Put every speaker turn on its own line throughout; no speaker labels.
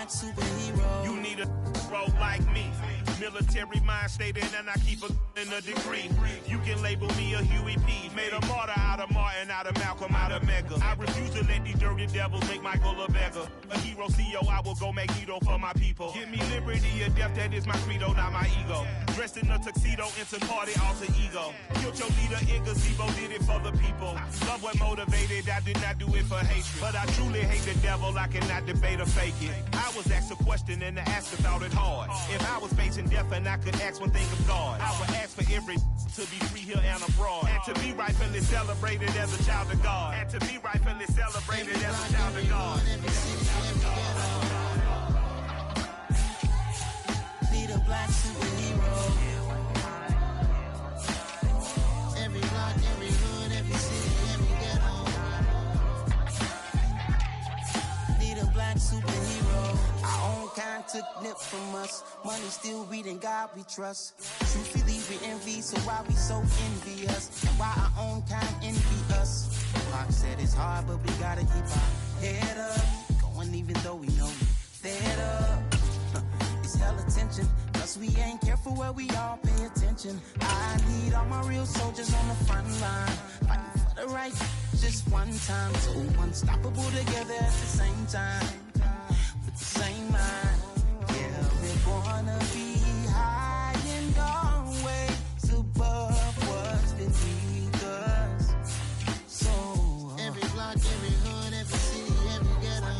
black superhero.
You need a role like me. Military mind stated, and I keep in a degree. You can label me a Huey P. Made a martyr out of Martin, out of Malcolm, out of Mega. I refuse to let these dirty devils make Michael a beggar. A hero CEO, I will go Magneto for my people. Give me liberty or death, that is my credo, not my ego. Dressed in a tuxedo, into party, alter ego. Killed your leader in gazebo, did it for the people. Love what motivated, I did not do it for hatred. But I truly hate the devil, I cannot debate or fake it. I was asked a question and the asker thought it hard. If I was facing death and I could ask one thing of God, I would ask for every to be free here and abroad, and to be rightfully celebrated as a child of God, and to be rightfully celebrated as a child of God.
Need a black superhero. Every block, every hood, every city, every ghetto. Need a black superhero. Our own kind took nip from us. Money still reading God we trust. Truthfully we envy, so why we so envious? And why our own kind envy us? Pac said it's hard, but we gotta keep our head up. Going even though we know we fed up. It's hella tension, cause we ain't careful where we all pay attention. I need all my real soldiers on the front line, fighting for the right just one time. So unstoppable together at the same time, with the same mind. Yeah, we're gonna be high and always above what's beneath us. So every block, every hood, every city, every ghetto.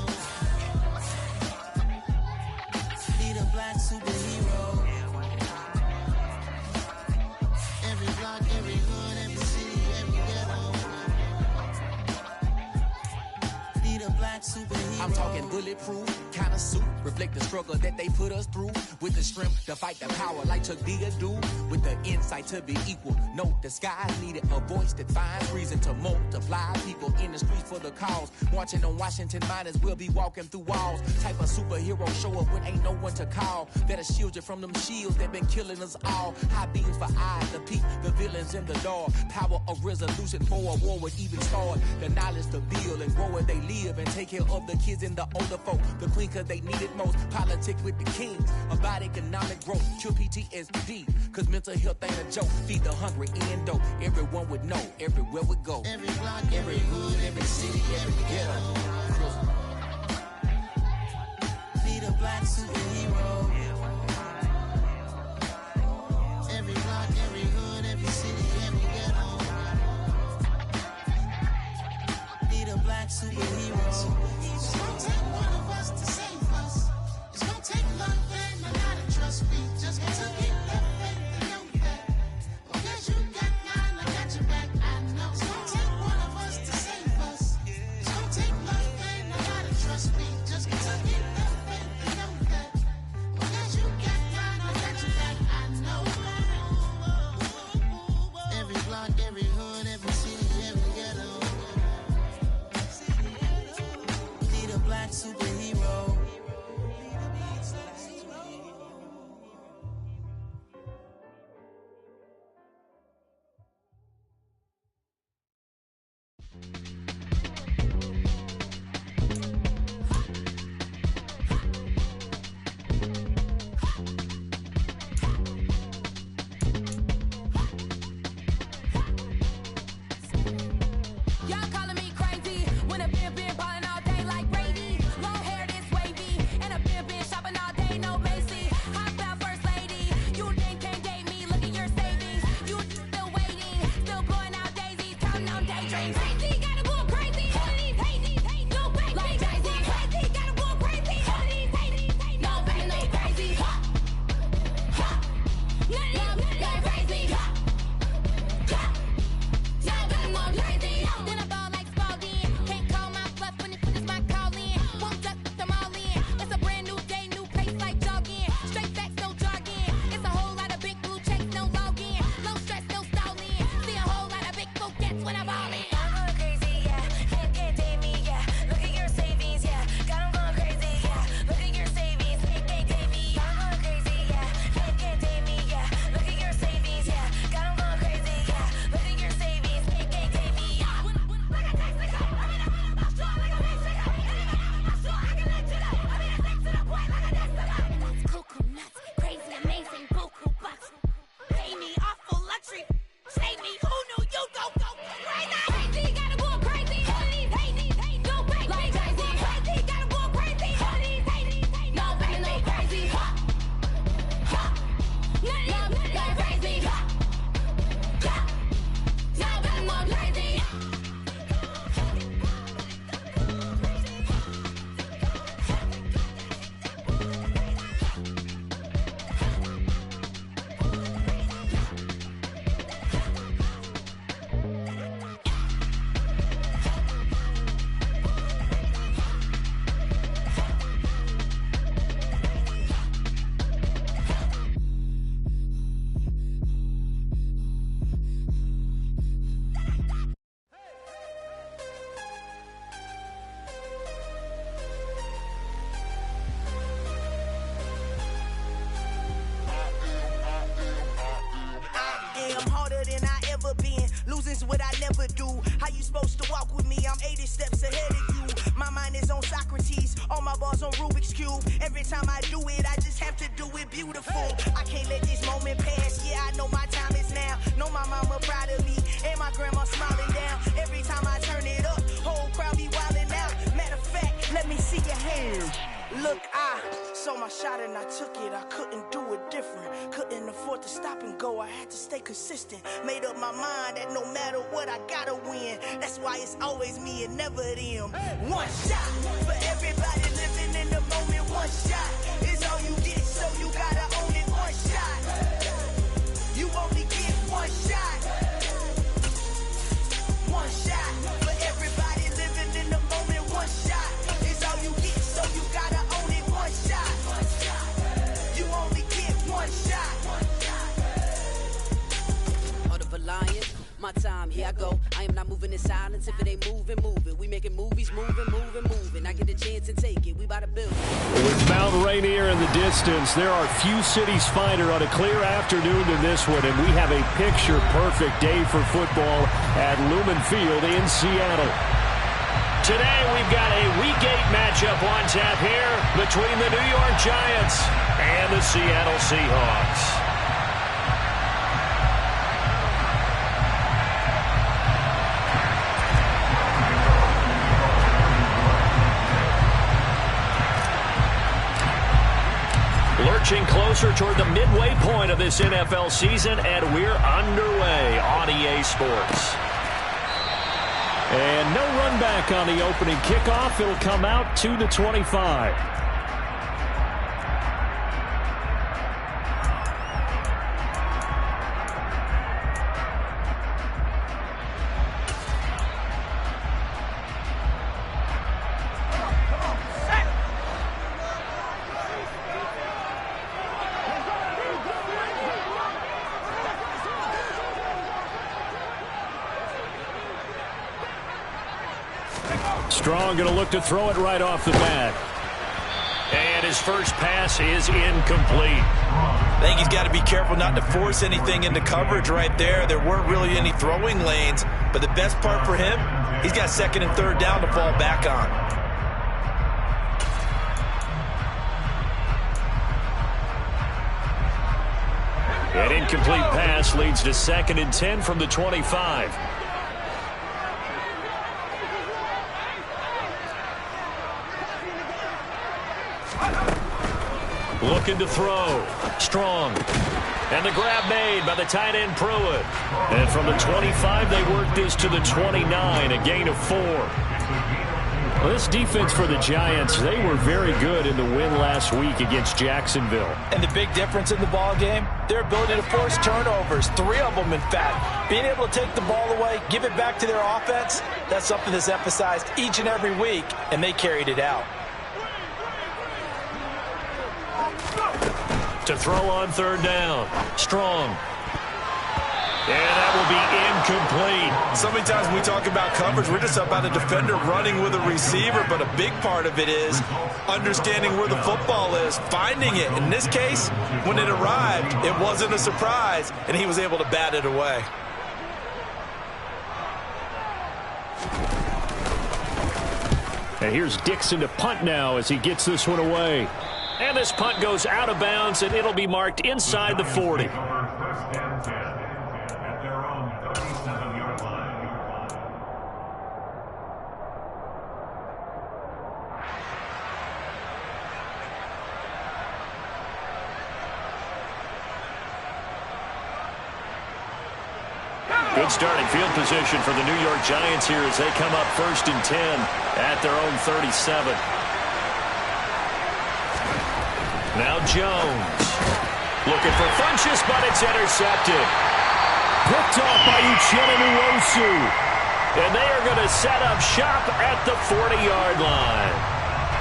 Need a black superhero. Every block, every hood, every city, every ghetto. Need a black superhero.
I'm talking bulletproof kind of suit, reflect the struggle that they put us through, with the strength to fight the power like Chuck D do, with the insight to be equal. Note the skies needed a voice that finds reason to multiply people in the streets for the cause. Marching on Washington, might as well be walking through walls. Type of superhero show up when ain't no one to call. That'll shield you from them shields that been killing us all. High beams for eyes to peek the villains in the dark. Power of resolution for a war would even start. The knowledge to build and grow where they live and take care of the kids and the older folk. The queen cause they need it most. Politics with the kings about economic growth. Cure PTSD cause mental health ain't a joke. Feed the hungry and dope. Everyone would know everywhere we go.
Every block, every hood, every city, every ghetto. Need a black superhero. Every block, every hood, every city, every ghetto. Need a black superhero. It's gonna take one of us to save us. It's gonna take love and a lot of trust. We just got to get that faith and know that. Because you got mine, I got your back, I know. It's gonna take one of us to save us. It's gonna take love and a lot of trust. We just got to get that faith and know that. Because you got mine, I got your back, I know. Every block, every hood, every city, every ghetto. Need a black superhero.
Y'all calling me crazy when a been ballin' all day like Brady. Long hair this wavy, and a been shopping all day, no Macy. Hot out first lady, you then can't date me. Look at your savings, you still waiting, still blowing out daisies, counting on daydreams. Crazy, gotta
bars on Rubik's Cube. Every time I do it, I just have to do it beautiful. I can't let this moment pass. Yeah, I know my time is now. Know my mama proud of me, and my grandma smiling down. Every time I turn it up, whole crowd be wildin' out. Matter of fact, let me see your hands. Look, I saw my shot and I took it. I couldn't do it different. Couldn't afford to stop and go. I had to stay consistent. Made up my mind that no matter what, I gotta win. That's why it's always me and never them. One shot for everybody living in the moment. One shot is all you get, so you gotta own it. One shot. You only get one shot. One shot for everybody living in the moment. One shot is all you get, so you gotta own it. One shot. You only get one shot.
Heart of a lion, my time, here I go. I am not moving in silence. If it ain't moving, move it. We making movies, moving. I get a chance and take it. We about to build it.
With Mount Rainier in the distance, there are few cities finer on a clear afternoon than this one, and we have a picture-perfect day for football at Lumen Field in Seattle. Today, we've got a Week 8 matchup on tap here between the New York Giants and the Seattle Seahawks. Lurching closer toward the midway point of this NFL season, and we're underway on EA Sports. And no run back on the opening kickoff. It'll come out to the 25. Strong going to look to throw it right off the bat. And his first pass is incomplete.
I think he's got to be careful not to force anything into coverage right there. There weren't really any throwing lanes, but the best part for him, he's got second and third down to fall back on.
An incomplete pass leads to 2nd and 10 from the 25. Looking to throw. Strong. And the grab made by the tight end Pruitt. And from the 25, they work this to the 29, a gain of 4. Well, this defense for the Giants, they were very good in the win last week against Jacksonville.
And the big difference in the ball game, their ability to force turnovers, 3 of them in fact. Being able to take the ball away, give it back to their offense, that's something that's emphasized each and every week, and they carried it out.
To throw on 3rd down. Strong. And that will be incomplete.
So many times when we talk about coverage, we're just about a defender running with a receiver, but a big part of it is understanding where the football is, finding it. In this case, when it arrived, it wasn't a surprise, and he was able to bat it away.
And here's Dixon to punt now as he gets this one away. And this punt goes out of bounds, and it'll be marked inside the 40. Good starting field position for the New York Giants here as they come up 1st and 10 at their own 37. Now Jones. Looking for Funchess, but it's intercepted. Picked off by Uchenna Nwosu. And they are going to set up shop at the 40-yard line.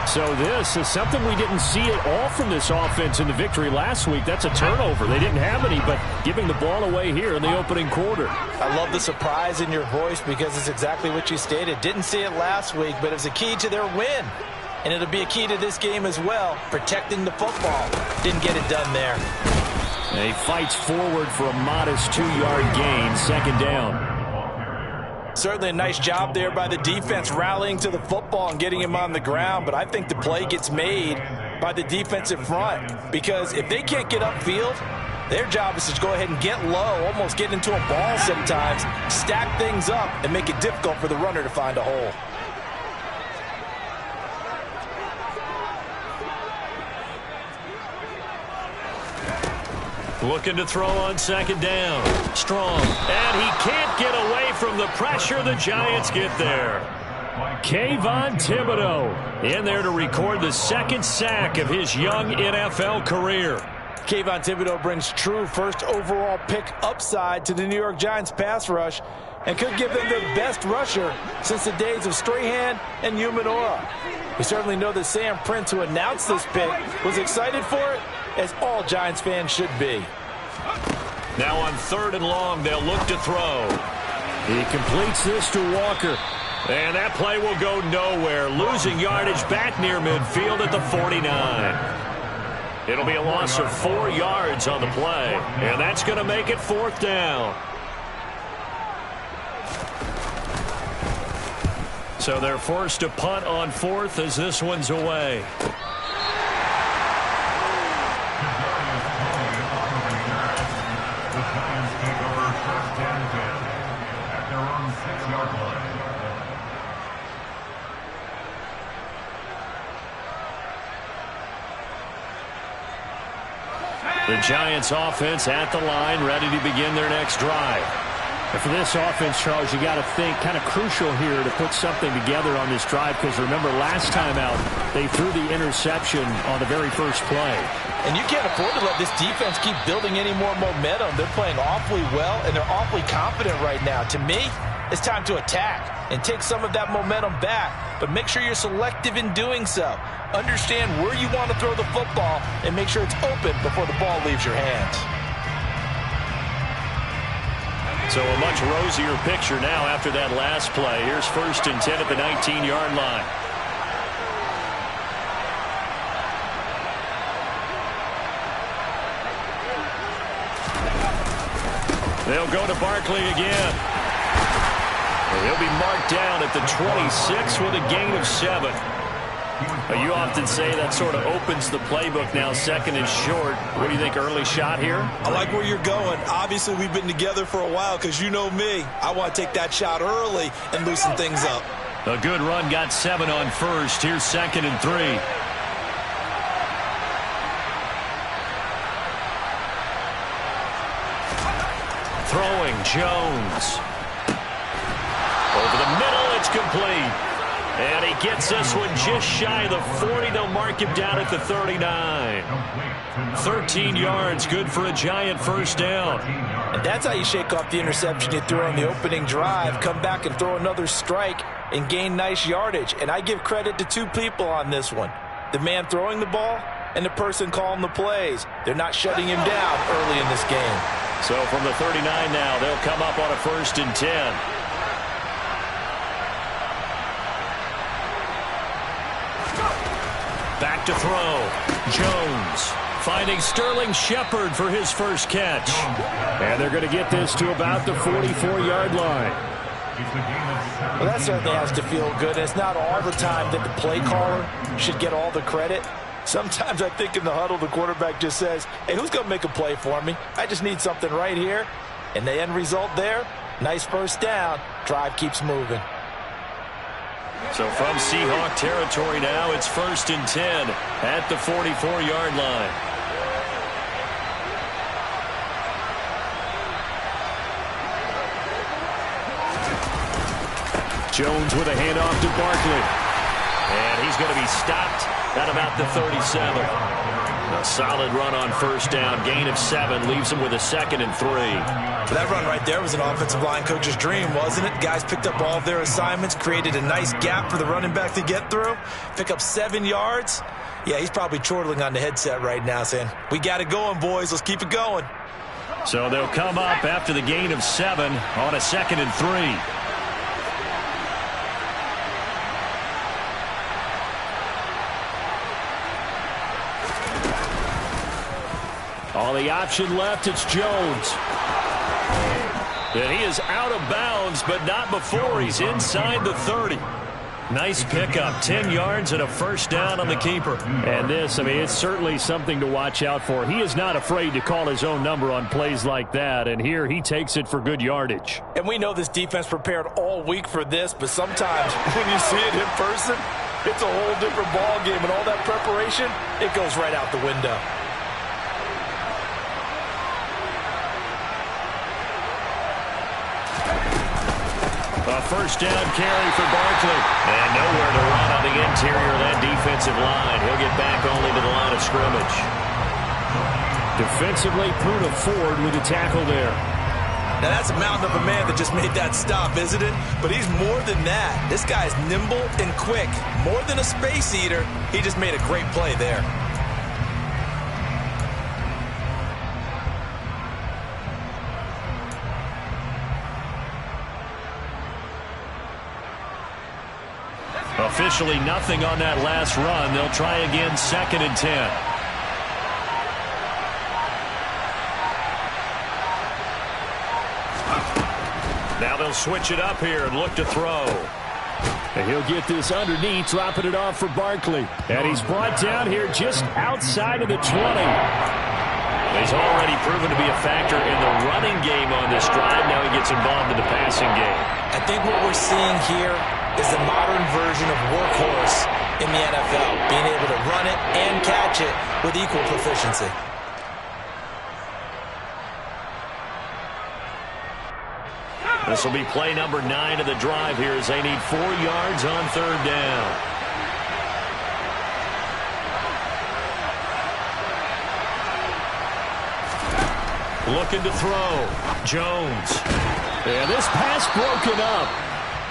So this is something we didn't see at all from this offense in the victory last week. That's a turnover. They didn't have any, but giving the ball away here in the opening quarter.
I love the surprise in your voice because it's exactly what you stated. Didn't see it last week, but it was a key to their win. And it'll be a key to this game as well, protecting the football. Didn't get it done there.
And he fights forward for a modest 2-yard gain, 2nd down.
Certainly a nice job there by the defense rallying to the football and getting him on the ground, but I think the play gets made by the defensive front because if they can't get upfield, their job is to go ahead and get low, almost get into a ball sometimes, stack things up, and make it difficult for the runner to find a hole.
Looking to throw on second down. Strong. And he can't get away from the pressure. The Giants get there. Kayvon Thibodeaux in there to record the second sack of his young NFL career.
Kayvon Thibodeaux brings true first overall pick upside to the New York Giants pass rush and could give them their best rusher since the days of Strahan and Umanora. We certainly know that Sam Prince, who announced this pick, was excited for it, as all Giants fans should be.
Now on 3rd and long, they'll look to throw. He completes this to Walker. And that play will go nowhere, losing yardage back near midfield at the 49. It'll be a loss of 4 yards on the play, and that's going to make it 4th down. So they're forced to punt on 4th as this one's away. The Giants offense at the line, ready to begin their next drive.
And for this offense, Charles, you got to think kind of crucial here to put something together on this drive, because remember last time out they threw the interception on the very first play.
And you can't afford to let this defense keep building any more momentum. They're playing awfully well, and they're awfully confident right now. To me, it's time to attack and take some of that momentum back, but make sure you're selective in doing so. Understand where you want to throw the football and make sure it's open before the ball leaves your hands.
So a much rosier picture now after that last play. Here's 1st and 10 at the 19-yard line. They'll go to Barkley again. He'll be marked down at the 26 with a gain of 7. You often say that sort of opens the playbook now, 2nd and short. What do you think, early shot here?
I like where you're going. Obviously, we've been together for a while because you know me. I want to take that shot early and loosen things up.
A good run, got 7 on 1st. Here's 2nd and 3. Throwing, Jones. Over the middle, it's complete. And he gets this one just shy of the 40. They'll mark him down at the 39. 13 yards, good for a Giant first down.
And that's how you shake off the interception you threw on the opening drive, come back and throw another strike and gain nice yardage. And I give credit to 2 people on this one. The man throwing the ball and the person calling the plays. They're not shutting him down early in this game.
So from the 39 now, they'll come up on a 1st and 10. Back to throw. Jones finding Sterling Shepard for his first catch.
And they're going to get this to about the 44-yard line.
Well, that certainly has to feel good. It's not all the time that the play caller should get all the credit. Sometimes I think in the huddle, the quarterback just says, hey, who's going to make a play for me? I just need something right here. And the end result there, nice first down. Drive keeps moving.
So from Seahawk territory now, it's 1st and 10 at the 44-yard line. Jones with a handoff to Barkley. And he's going to be stopped at about the 37. A solid run on first down. Gain of 7 leaves him with a 2nd and 3.
That run right there was an offensive line coach's dream, wasn't it? Guys picked up all of their assignments, created a nice gap for the running back to get through, pick up 7 yards. Yeah, he's probably chortling on the headset right now saying, we got it going, boys. Let's keep it going.
So they'll come up after the gain of 7 on a 2nd and 3. All the option left, it's Jones. And he is out of bounds, but not before he's inside the 30. Nice pickup, 10 yards and a first down on the keeper.
And this, I mean, it's certainly something to watch out for. He is not afraid to call his own number on plays like that, and here he takes it for good yardage.
And we know this defense prepared all week for this, but sometimes when you see it in person, it's a whole different ball game, and all that preparation, it goes right out the window.
A first down carry for Barkley. And nowhere to run on the interior of that defensive line. He'll get back only to the line of scrimmage.
Defensively, Puna Ford with a tackle there.
Now that's a mountain of a man that just made that stop, isn't it? But he's more than that. This guy's nimble and quick. More than a space eater, he just made a great play there.
Officially nothing on that last run. They'll try again, 2nd and 10. Now they'll switch it up here and look to throw.
And he'll get this underneath, dropping it off for Barkley. And he's brought down here just outside of the 20.
He's already proven to be a factor in the running game on this drive. Now he gets involved in the passing game.
I think what we're seeing here is the modern version of workhorse in the NFL, being able to run it and catch it with equal proficiency.
This will be play number 9 of the drive here as they need 4 yards on 3rd down. Looking to throw. Jones.
And this pass broken up.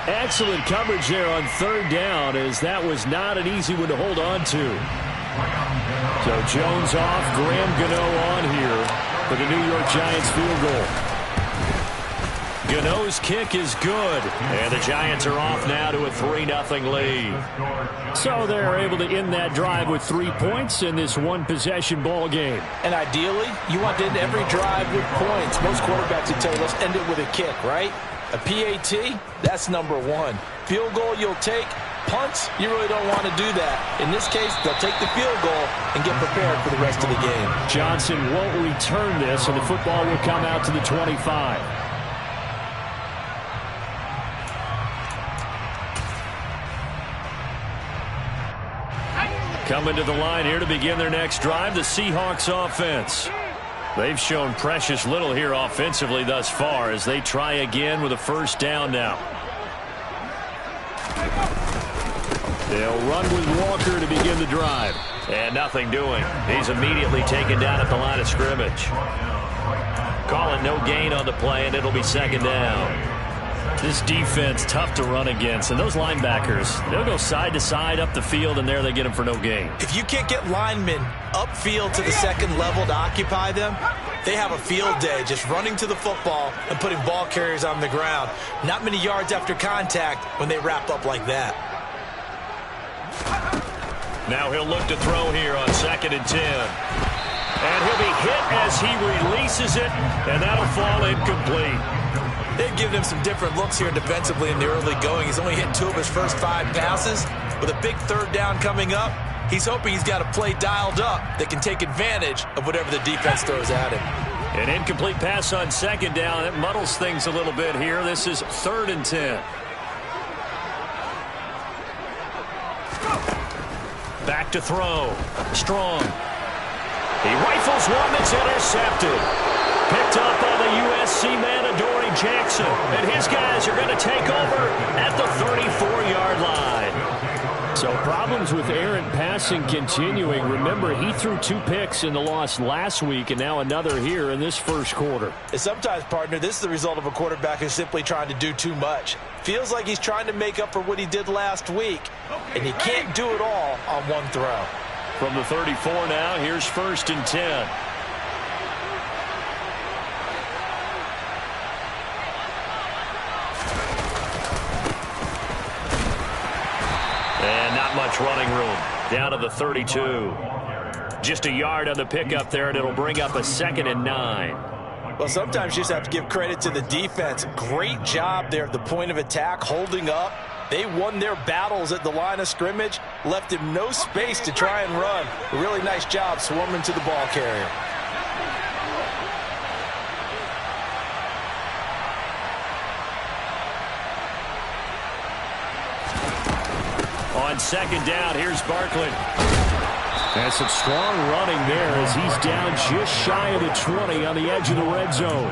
Excellent coverage there on 3rd down, as that was not an easy one to hold on to. So Jones off, Graham Gano on here for the New York Giants field goal.
Gano's kick is good, and the Giants are off now to a 3-0 lead.
So they're able to end that drive with 3 points in this one-possession ball game.
And ideally, you want to end every drive with points. Most quarterbacks would tell you, let's end it with a kick, right? A PAT, that's number 1. Field goal you'll take. Punts, you really don't want to do that. In this case, they'll take the field goal and get prepared for the rest of the game.
Johnson won't return this, and the football will come out to the 25.
Coming to the line here to begin their next drive, the Seahawks offense. They've shown precious little here offensively thus far as they try again with a first down now.
They'll run with Walker to begin the drive.
And nothing doing. He's immediately taken down at the line of scrimmage. Calling no gain on the play, and it'll be 2nd down. This defense tough to run against, and those linebackers, they'll go side to side up the field, and there they get them for no gain.
If you can't get linemen upfield to the 2nd level to occupy them, they have a field day just running to the football and putting ball carriers on the ground. Not many yards after contact when they wrap up like that.
Now he'll look to throw here on 2nd and 10. And he'll be hit as he releases it, and that'll fall incomplete.
They've given him some different looks here defensively in the early going. He's only hit 2 of his first 5 passes. With a big 3rd down coming up, he's hoping he's got a play dialed up that can take advantage of whatever the defense throws at him.
An incomplete pass on 2nd down. It muddles things a little bit here. This is 3rd and 10. Back to throw. Strong. He rifles one that's intercepted. Picked up by the USC man, Adoree Jackson. And his guys are going to take over at the 34-yard line.
So problems with errant passing continuing. Remember, he threw 2 picks in the loss last week, and now another here in this first quarter.
And sometimes, partner, this is the result of a quarterback who's simply trying to do too much. Feels like he's trying to make up for what he did last week, and he can't do it all on one throw.
From the 34 now, here's 1st and 10. And not much running room. Down to the 32. Just a yard on the pickup there, and it'll bring up a 2nd and 9.
Well, sometimes you just have to give credit to the defense. Great job there at the point of attack, holding up. They won their battles at the line of scrimmage, left him no space to try and run. A really nice job swarming to the ball carrier.
On second down, here's Barkley. And some strong running there as he's down just shy of the 20 on the edge of the red zone.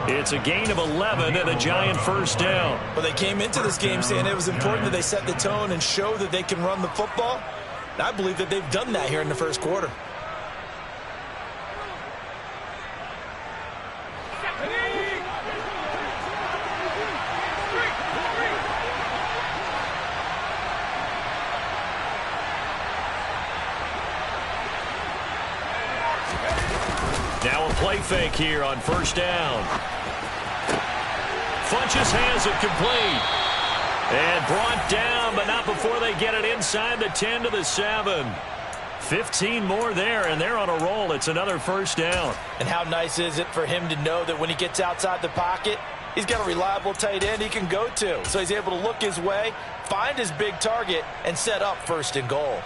It's a gain of 11 and a giant first down.
Well, they came into this game saying it was important that they set the tone and show that they can run the football. And I believe that they've done that here in the first quarter.
Now a play fake here on first down. Funchess has it complete. And brought down, but not before they get it inside the 10 to the 7. 15 more there, and they're on a roll. It's another first down.
And how nice is it for him to know that when he gets outside the pocket, he's got a reliable tight end he can go to. So he's able to look his way, find his big target, and set up first and goal.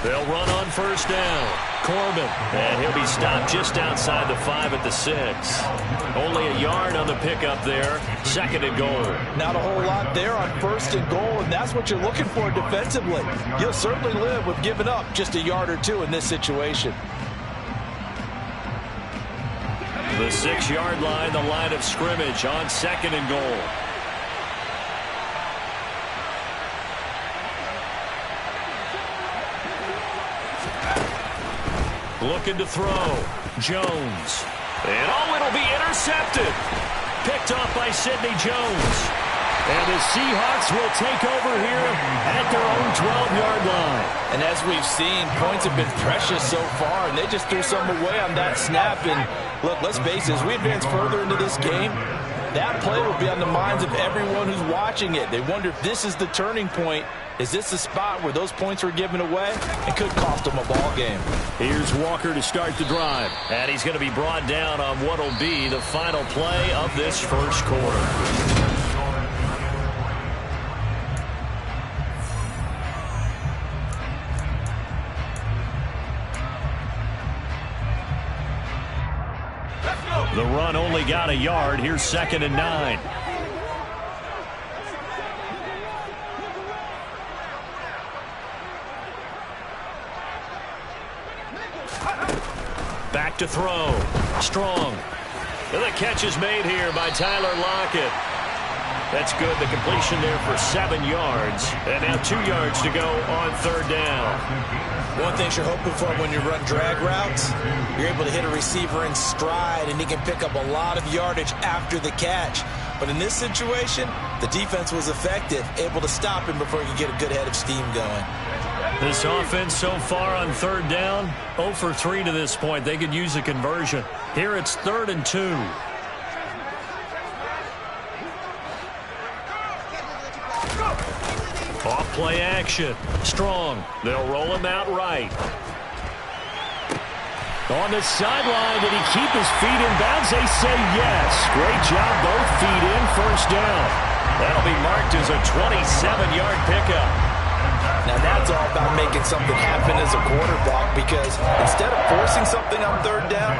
They'll run on first down. Corbin, and he'll be stopped just outside the 5 at the 6. Only a yard on the pickup there. Second and goal.
Not a whole lot there on first and goal, and that's what you're looking for defensively. You'll certainly live with giving up just a yard or two in this situation.
The 6-yard line, the line of scrimmage on second and goal. Looking to throw. Jones. And it'll be intercepted. Picked off by Sidney Jones. And the Seahawks will take over here at their own 12-yard line.
And as we've seen, points have been precious so far, and they just threw some away on that snap. And look, let's face it, as we advance further into this game, that play will be on the minds of everyone who's watching it. They wonder if this is the turning point. Is this the spot where those points were given away? It could cost them a ball game.
Here's Walker to start the drive. And he's going to be brought down on what will be the final play of this first quarter. The run only got a yard. Here's second and 9. Back to throw. Strong. And the catch is made here by Tyler Lockett. That's good. The completion there for 7 yards. And now 2 yards to go on third down.
One thing you're hoping for when you run drag routes, you're able to hit a receiver in stride, and he can pick up a lot of yardage after the catch. But in this situation, the defense was effective, able to stop him before he could get a good head of steam going.
This offense so far on third down, 0 for 3 to this point. They could use a conversion. Here it's 3rd and 2. Off play action. Strong. They'll roll him out right. On the sideline, did he keep his feet in bounds? They say yes. Great job, both feet in, first down. That'll be marked as a 27-yard pickup.
Now that's all about making something happen as a quarterback, because instead of forcing something on third down,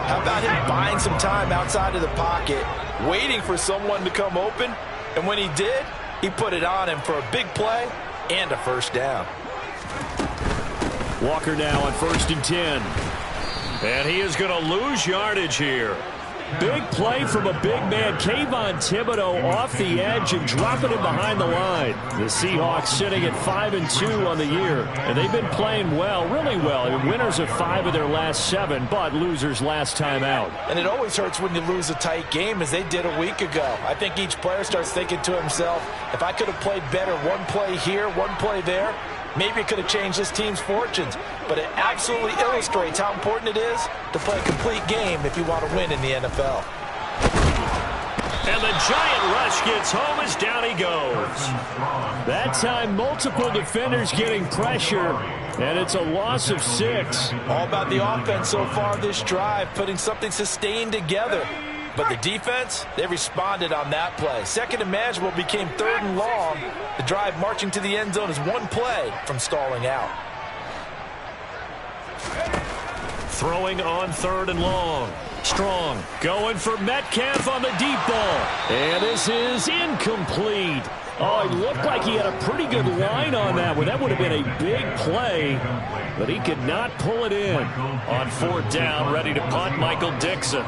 how about him buying some time outside of the pocket, waiting for someone to come open, and when he did, he put it on him for a big play and a first down.
Walker now on 1st and 10. And he is going to lose yardage here. Big play from a big man, Kayvon Thibodeau, off the edge and dropping him behind the line. The Seahawks sitting at 5-2 on the year, and they've been playing well, really well. I mean, winners of 5 of their last 7, but losers last time out.
And it always hurts when you lose a tight game, as they did a week ago. I think each player starts thinking to himself, if I could have played better one play here, one play there, Maybe it could have changed this team's fortunes, but it absolutely illustrates how important it is to play a complete game if you want to win in the NFL.
And the giant rush gets home as down he goes.
That time, multiple defenders getting pressure, and it's a loss of 6.
All about the offense so far this drive, putting something sustained together. But the defense, they responded on that play. Second and manageable became 3rd and long. The drive marching to the end zone is one play from stalling out.
Throwing on 3rd and long. Strong going for Metcalf on the deep ball. And this is incomplete. Oh, it looked like he had a pretty good line on that one. That would have been a big play, but he could not pull it in. On 4th down, ready to punt, Michael Dixon.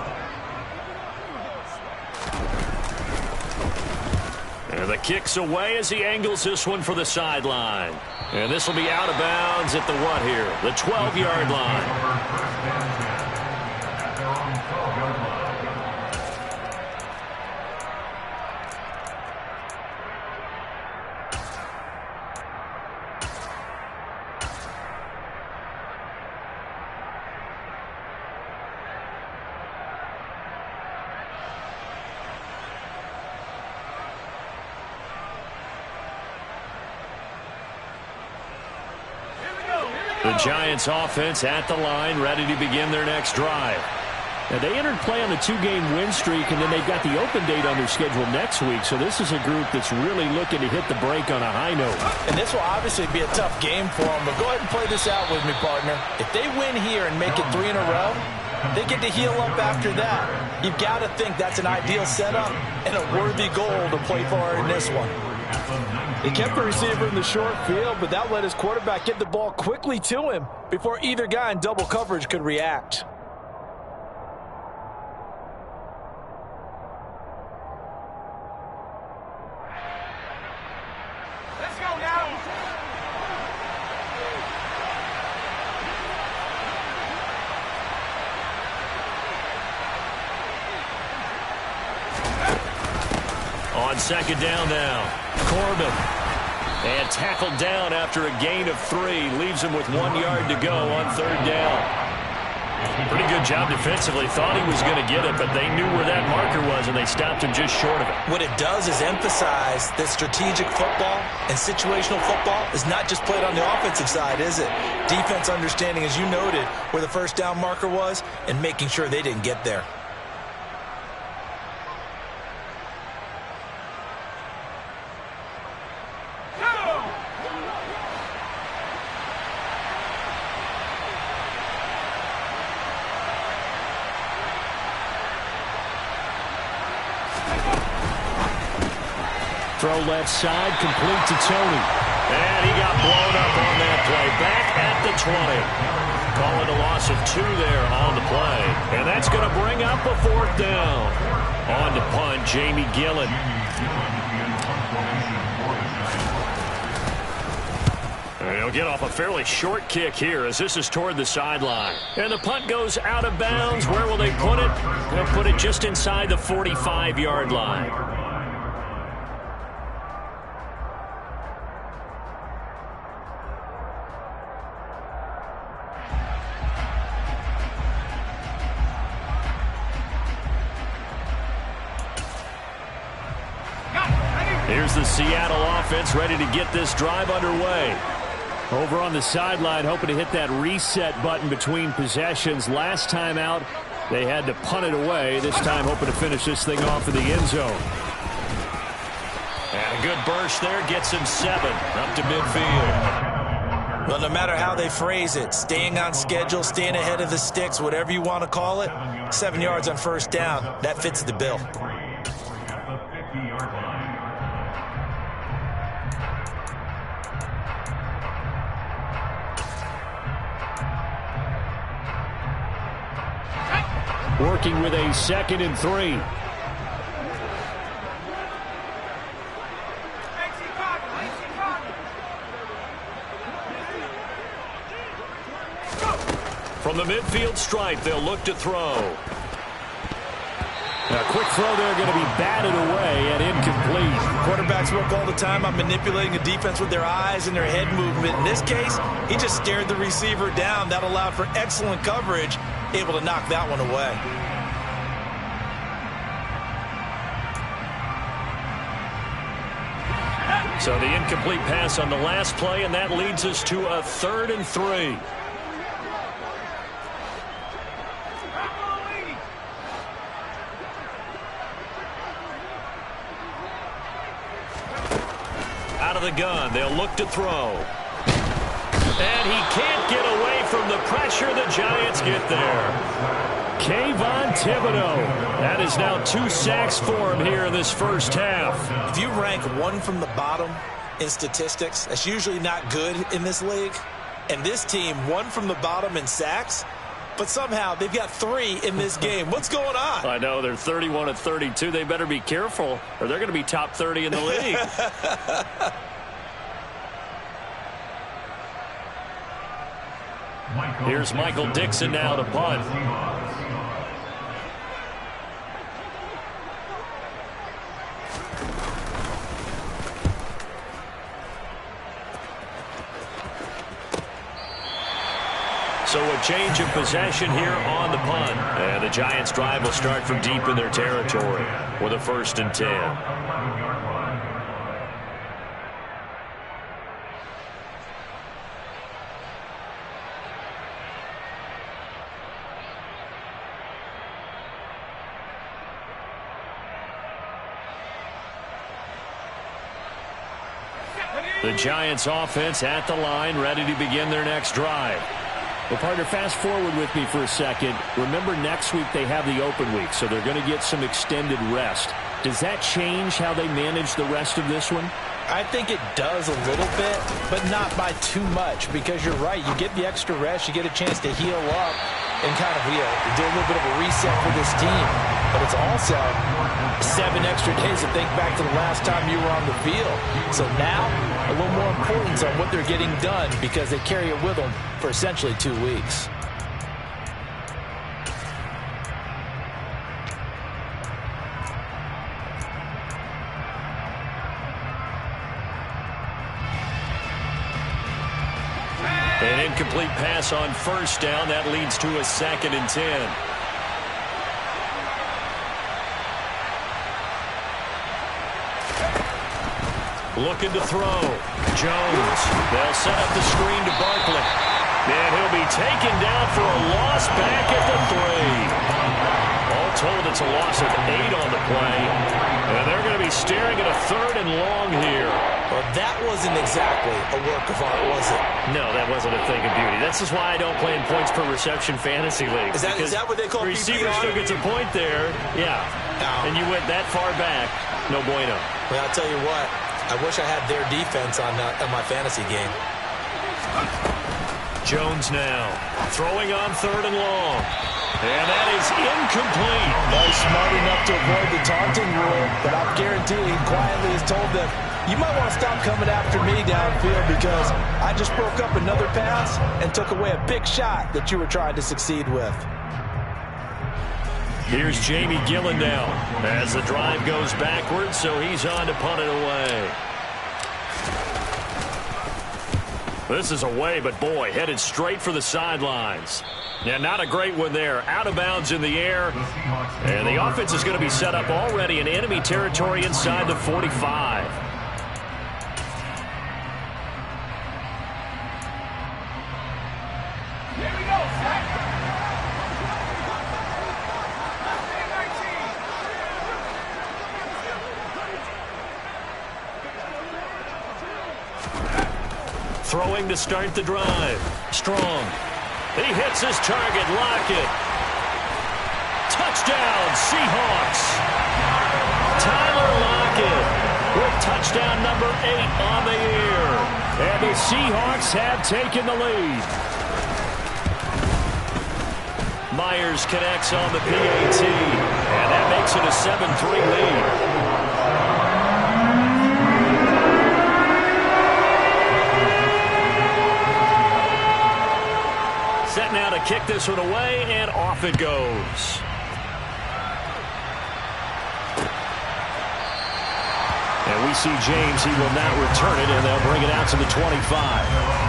And the kick's away as he angles this one for the sideline. And this will be out of bounds at the what here? The 12-yard line. The Giants offense at the line, ready to begin their next drive. Now, they entered play on a 2-game win streak, and then they've got the open date on their schedule next week. So this is a group that's really looking to hit the break on a high note.
And this will obviously be a tough game for them, but go ahead and play this out with me, partner. If they win here and make it 3 in a row, they get to heal up after that. You've got to think that's an ideal setup and a worthy goal to play for in this one.
He kept the receiver in the short field, but that let his quarterback get the ball quickly to him before either guy in double coverage could react.
Let's go now.
On 2nd down now. Corbin. And tackled down after a gain of 3. Leaves him with 1 yard to go on 3rd down. Pretty good job defensively. Thought he was going to get it, but they knew where that marker was, and they stopped him just short of it.
What it does is emphasize that strategic football and situational football is not just played on the offensive side, is it? Defense understanding, as you noted, where the 1st down marker was and making sure they didn't get there.
Throw left side, complete to Tony.
And he got blown up on that play. Back at the 20. Calling a loss of 2 there on the play. And that's going to bring up a 4th down. On to punt, Jamie Gillen. And he'll get off a fairly short kick here as this is toward the sideline. And the punt goes out of bounds. Where will they put it? They'll put it just inside the 45-yard line. Here's the Seattle offense ready to get this drive underway.
Over on the sideline, hoping to hit that reset button between possessions. Last time out, they had to punt it away. This time, hoping to finish this thing off in the end zone.
And a good burst there gets him 7 up to midfield.
Well, no matter how they phrase it, staying on schedule, staying ahead of the sticks, whatever you want to call it, 7 yards on 1st down, that fits the bill.
Working with a 2nd and 3.
From the midfield stripe, they'll look to throw.
A quick throw there going to be batted away and incomplete.
Quarterbacks work all the time on manipulating a defense with their eyes and their head movement. In this case, he just stared the receiver down. That allowed for excellent coverage, able to knock that one away.
So the incomplete pass on the last play, and that leads us to a 3rd and 3. Out of the gun, they'll look to throw. And he can't get away from the pressure. The Giants get there. Kayvon Thibodeau. That is now 2 sacks for him here in this first half.
If you rank one from the bottom in statistics, that's usually not good in this league. And this team, 1 from the bottom in sacks, but somehow they've got 3 in this game. What's going on?
I know, they're 31 of 32. They better be careful, or they're going to be top 30 in the league. Here's Michael Dixon now to punt. So a change of possession here on the punt. And the Giants' drive will start from deep in their territory with a 1st and 10. The Giants offense at the line, ready to begin their next drive. Well, partner, fast forward with me for a second. Remember, next week they have the open week, so they're going to get some extended rest. Does that change how they manage the rest of this one?
I think it does a little bit, but not by too much, because you're right. You get the extra rest, you get a chance to heal up and kind of do a little bit of a reset for this team. But it's also 7 extra days to think back to the last time you were on the field. So now, a little more importance on what they're getting done, because they carry it with them for essentially 2 weeks.
An incomplete pass on 1st down. That leads to a 2nd and 10. Looking to throw. Jones. They'll set up the screen to Barkley. And he'll be taken down for a loss back at the 3. All told, it's a loss of 8 on the play. And they're going to be staring at a 3rd and long here.
Well, that wasn't exactly a work of art, was it?
No, that wasn't a thing of beauty. This is why I don't play in points per reception fantasy leagues.
Is that what they call
receiver
PPR?
still gets a point there. Yeah. And you went that far back. No bueno.
Well, I'll tell you what. I wish I had their defense on my fantasy game.
Jones now throwing on 3rd and long. And that is incomplete.
Well, he's smart enough to avoid the taunting rule, but I'm guaranteeing quietly has told them, you might want to stop coming after me downfield, because I just broke up another pass and took away a big shot that you were trying to succeed with.
Here's Jamie Gillen now as the drive goes backwards, so he's on to punt it away. This is away, but boy, headed straight for the sidelines. Yeah, not a great one there. Out of bounds in the air. And the offense is going to be set up already in enemy territory inside the 45.
Here we go,
Throwing to start the drive. Strong. He hits his target. Lockett. Touchdown, Seahawks. Tyler Lockett with touchdown number 8 on the year. And the Seahawks have taken the lead. Myers connects on the PAT. And that makes it a 7-3 lead. Set now to kick this one away, and off it goes. And we see James. He will not return it, and they'll bring it out to the 25.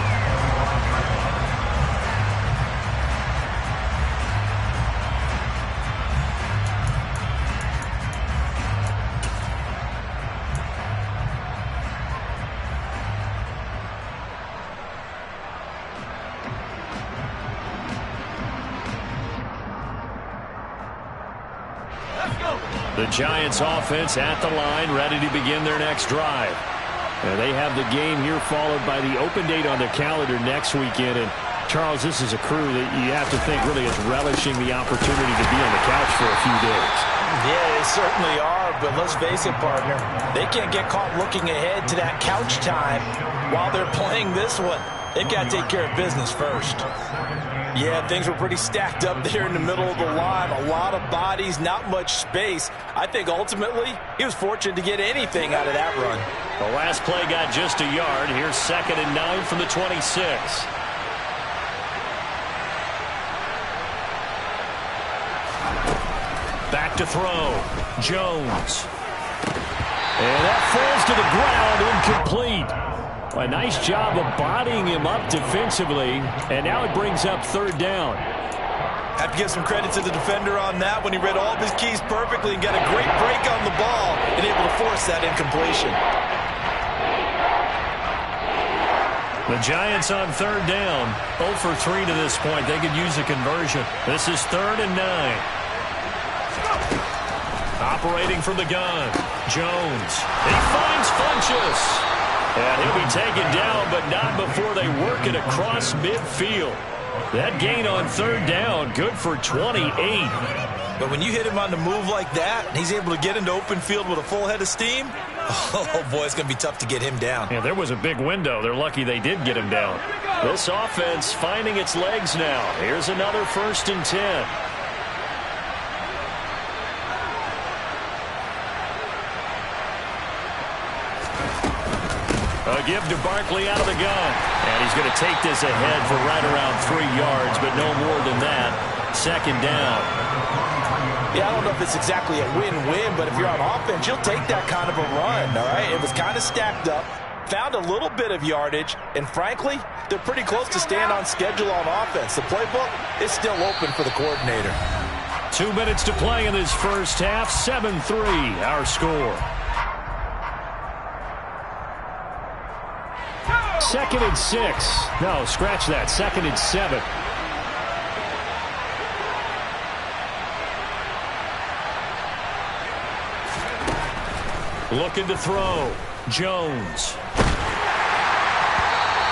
The Giants offense at the line, ready to begin their next drive. And they have the game here followed by the open date on their calendar next weekend. And Charles, this is a crew that you have to think really is relishing the opportunity to be on the couch for a few days.
Yeah, they certainly are, but let's face it, partner. They can't get caught looking ahead to that couch time while they're playing this one. They've got to take care of business first. Yeah, things were pretty stacked up there in the middle of the line. A lot of bodies, not much space. I think ultimately he was fortunate to get anything out of that run.
The last play got just a yard. Here's 2nd and 9 from the 26. Back to throw. Jones. And that falls to the ground, incomplete. A nice job of bodying him up defensively, and now it brings up 3rd down.
Have to give some credit to the defender on that when he read all of his keys perfectly and got a great break on the ball and able to force that incompletion.
The Giants on 3rd down, 0 for 3 to this point. They could use a conversion. This is 3rd and 9. Operating from the gun, Jones. He finds Funchess. And he'll be taken down, but not before they work it across midfield. That gain on 3rd down, good for 28.
But when you hit him on the move like that, and he's able to get into open field with a full head of steam, oh boy, it's going to be tough to get him down.
Yeah, there was a big window. They're lucky they did get him down. This offense finding its legs now. Here's another 1st and 10. A give to Barkley out of the gun. And he's going to take this ahead for right around 3 yards, but no more than that. 2nd down.
Yeah, I don't know if it's exactly a win-win, but if you're on offense, you'll take that kind of a run, all right? It was kind of stacked up, found a little bit of yardage, and frankly, they're pretty close to staying on schedule on offense. The playbook is still open for the coordinator.
2 minutes to play in this first half. 7-3, our score. 2nd and 6. No, scratch that. 2nd and 7. Looking to throw. Jones.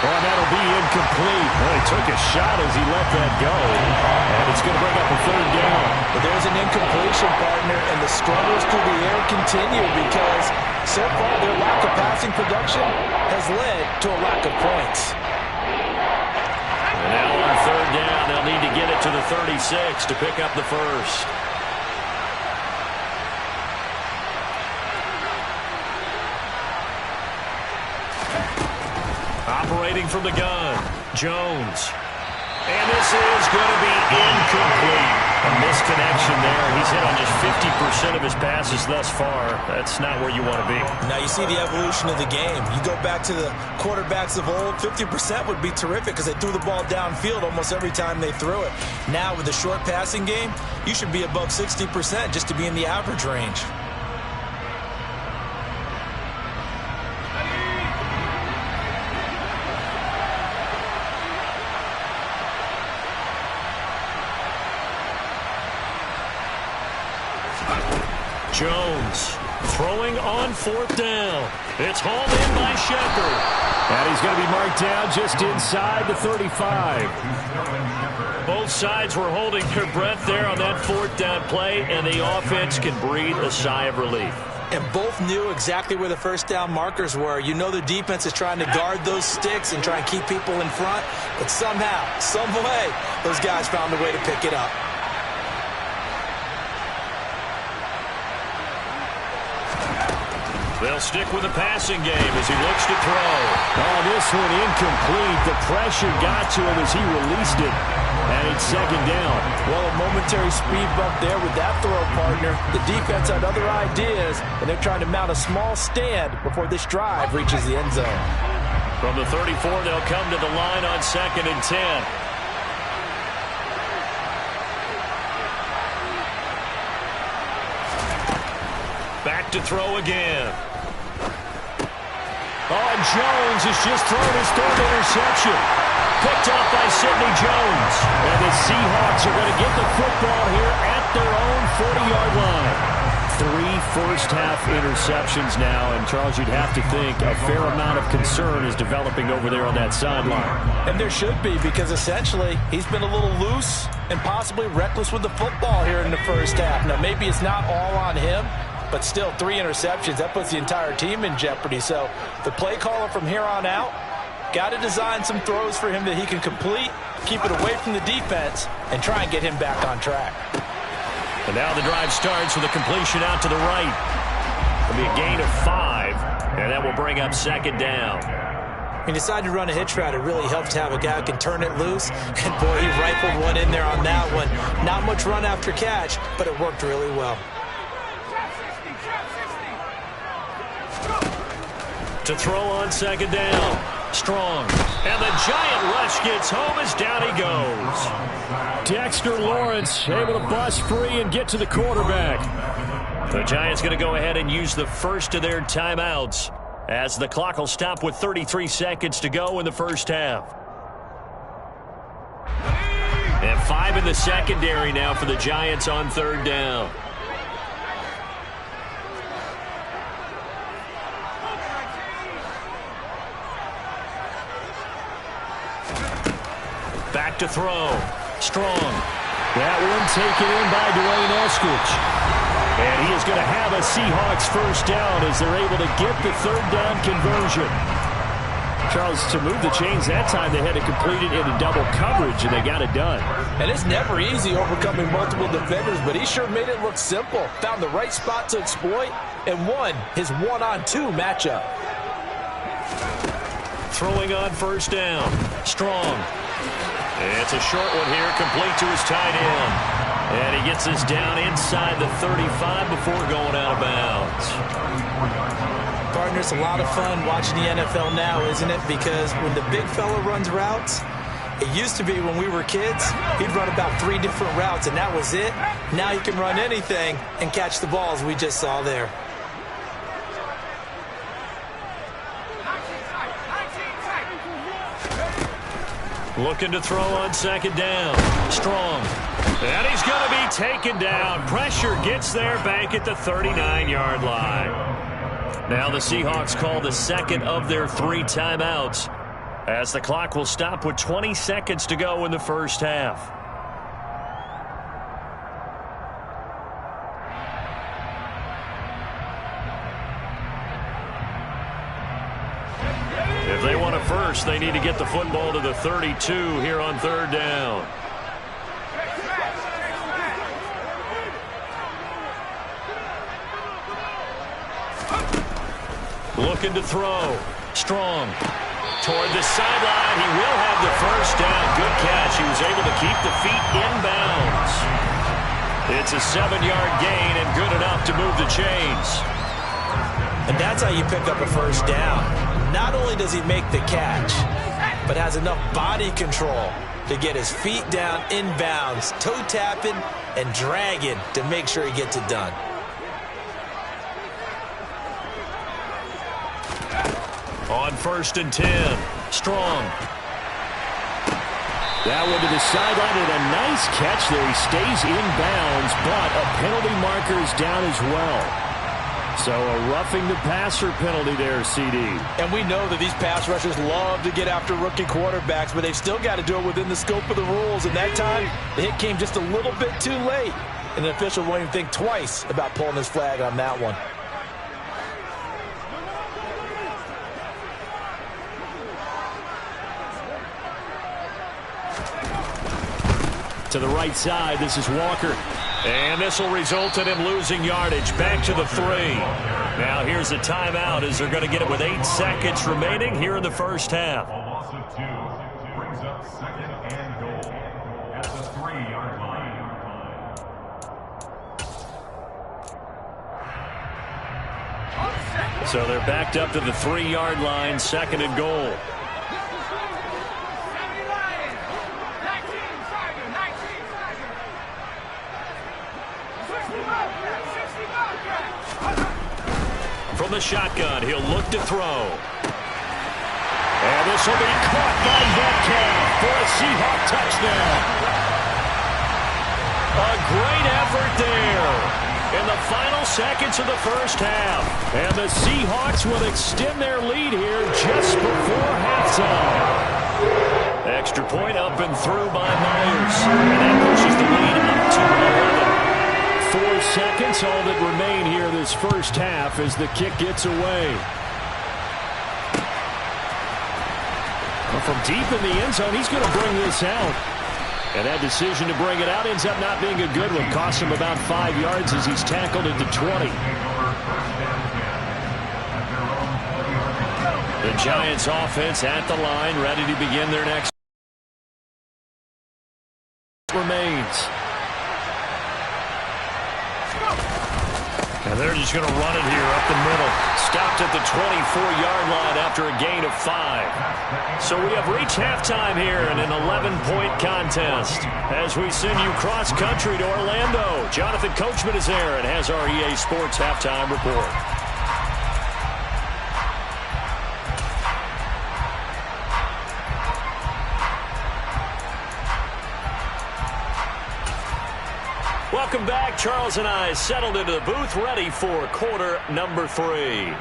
And that'll be incomplete. Well, he took a shot as he let that go. And it's going to bring up a 3rd down.
But there's an incompletion, partner, and the struggles through the air continue because so far their lack of passing production has led to a lack of points.
And now on 3rd down, they'll need to get it to the 36 to pick up the first. Operating from the gun, Jones. And this is going to be incomplete. A misconnection there. He's hit on just 50% of his passes thus far. That's not where you want to be.
Now you see the evolution of the game. You go back to the quarterbacks of old, 50% would be terrific because they threw the ball downfield almost every time they threw it. Now with the short passing game, you should be above 60% just to be in the average range.
Jones throwing on 4th down. It's hauled in by Shepard. And he's going to be marked down just inside the 35. Both sides were holding their breath there on that 4th down play, and the offense can breathe a sigh of relief.
And both knew exactly where the 1st down markers were. You know the defense is trying to guard those sticks and try and keep people in front, but somehow, some way, those guys found a way to pick it up.
They'll stick with the passing game as he looks to throw. Oh, this one incomplete. The pressure got to him as he released it. And it's second down.
Well, a momentary speed bump there with that throw, partner. The defense had other ideas, and they're trying to mount a small stand before this drive reaches the end zone.
From the 34, they'll come to the line on 2nd and 10. Back to throw again. Oh, and Jones has just thrown his 3rd interception. Picked off by Sidney Jones. And the Seahawks are going to get the football here at their own 40-yard line. 3 first-half interceptions now, and Charles, you'd have to think a fair amount of concern is developing over there on that sideline.
And there should be, because essentially he's been a little loose and possibly reckless with the football here in the first half. Now, maybe it's not all on him, but still 3 interceptions. That puts the entire team in jeopardy. So the play caller from here on out got to design some throws for him that he can complete, keep it away from the defense, and try and get him back on track.
And now the drive starts with a completion out to the right. It'll be a gain of 5, and that will bring up 2nd down.
He decided to run a hitch route. It really helped to have a guy who can turn it loose. And, boy, he rifled one in there on that one. Not much run after catch, but it worked really well.
To throw on 2nd down. Strong. And the giant rush gets home as down he goes.
Dexter Lawrence able to bust free and get to the quarterback.
The Giants going to go ahead and use the first of their timeouts as the clock will stop with 33 seconds to go in the first half. And 5 in the secondary now for the Giants on 3rd down. Back to throw. Strong.
That one taken in by Dwayne Eskridge.
And he is going to have a Seahawks first down as they're able to get the 3rd down conversion.
Charles, to move the chains that time, they had to complete it into double coverage, and they got it done.
And it's never easy overcoming multiple defenders, but he sure made it look simple. Found the right spot to exploit and won his 1-on-2 matchup.
Throwing on 1st down. Strong. It's a short one here, complete to his tight end. And he gets us down inside the 35 before going out of bounds.
Partner, it's a lot of fun watching the NFL now, isn't it? Because when the big fella runs routes, it used to be when we were kids, he'd run about 3 different routes, and that was it. Now he can run anything and catch the balls we just saw there.
Looking to throw on 2nd down. Strong. And he's going to be taken down. Pressure gets there back at the 39-yard line. Now the Seahawks call the 2nd of their 3 timeouts as the clock will stop with 20 seconds to go in the first half. If they want a first, they need to get the football to the 32 here on 3rd down. Looking to throw. Strong. Toward the sideline. He will have the first down. Good catch. He was able to keep the feet inbounds. It's a 7-yard gain and good enough to move the chains.
And that's how you pick up a first down. Not only does he make the catch, but has enough body control to get his feet down inbounds, toe tapping and dragging to make sure he gets it done.
On 1st and 10. Strong.
That one to the sideline and a nice catch there. He stays inbounds, but a penalty marker is down as well. So a roughing the passer penalty there, CD.
And we know that these pass rushers love to get after rookie quarterbacks, but they've still got to do it within the scope of the rules. And that time, the hit came just a little bit too late. And the official won't even think twice about pulling his flag on that one.
To the right side, this is Walker.
And this will result in him losing yardage. Back to the 3. Now here's a timeout as they're going to get it with 8 seconds remaining here in the first half.
So they're backed up to the 3-yard line, 2nd and goal. From the shotgun, he'll look to throw. And this will be caught by Metcalf for a Seahawk touchdown. A great effort there in the final seconds of the first half. And the Seahawks will extend their lead here just before halftime. Extra point up and through by Myers. And that pushes the lead up to 11. 4 seconds, all that remain here this first half as the kick gets away. Well, from deep in the end zone, he's going to bring this out. And that decision to bring it out ends up not being a good one. Costs him about 5 yards as he's tackled at the 20. The Giants offense at the line, ready to begin their next remains. And they're just going to run it here up the middle. Stopped at the 24-yard line after a gain of 5. So we have reached halftime here in an 11-point contest. As we send you cross-country to Orlando, Jonathan Coachman is there and has our EA Sports halftime report. Welcome back. Charles and I settled into the booth, ready for quarter number 3.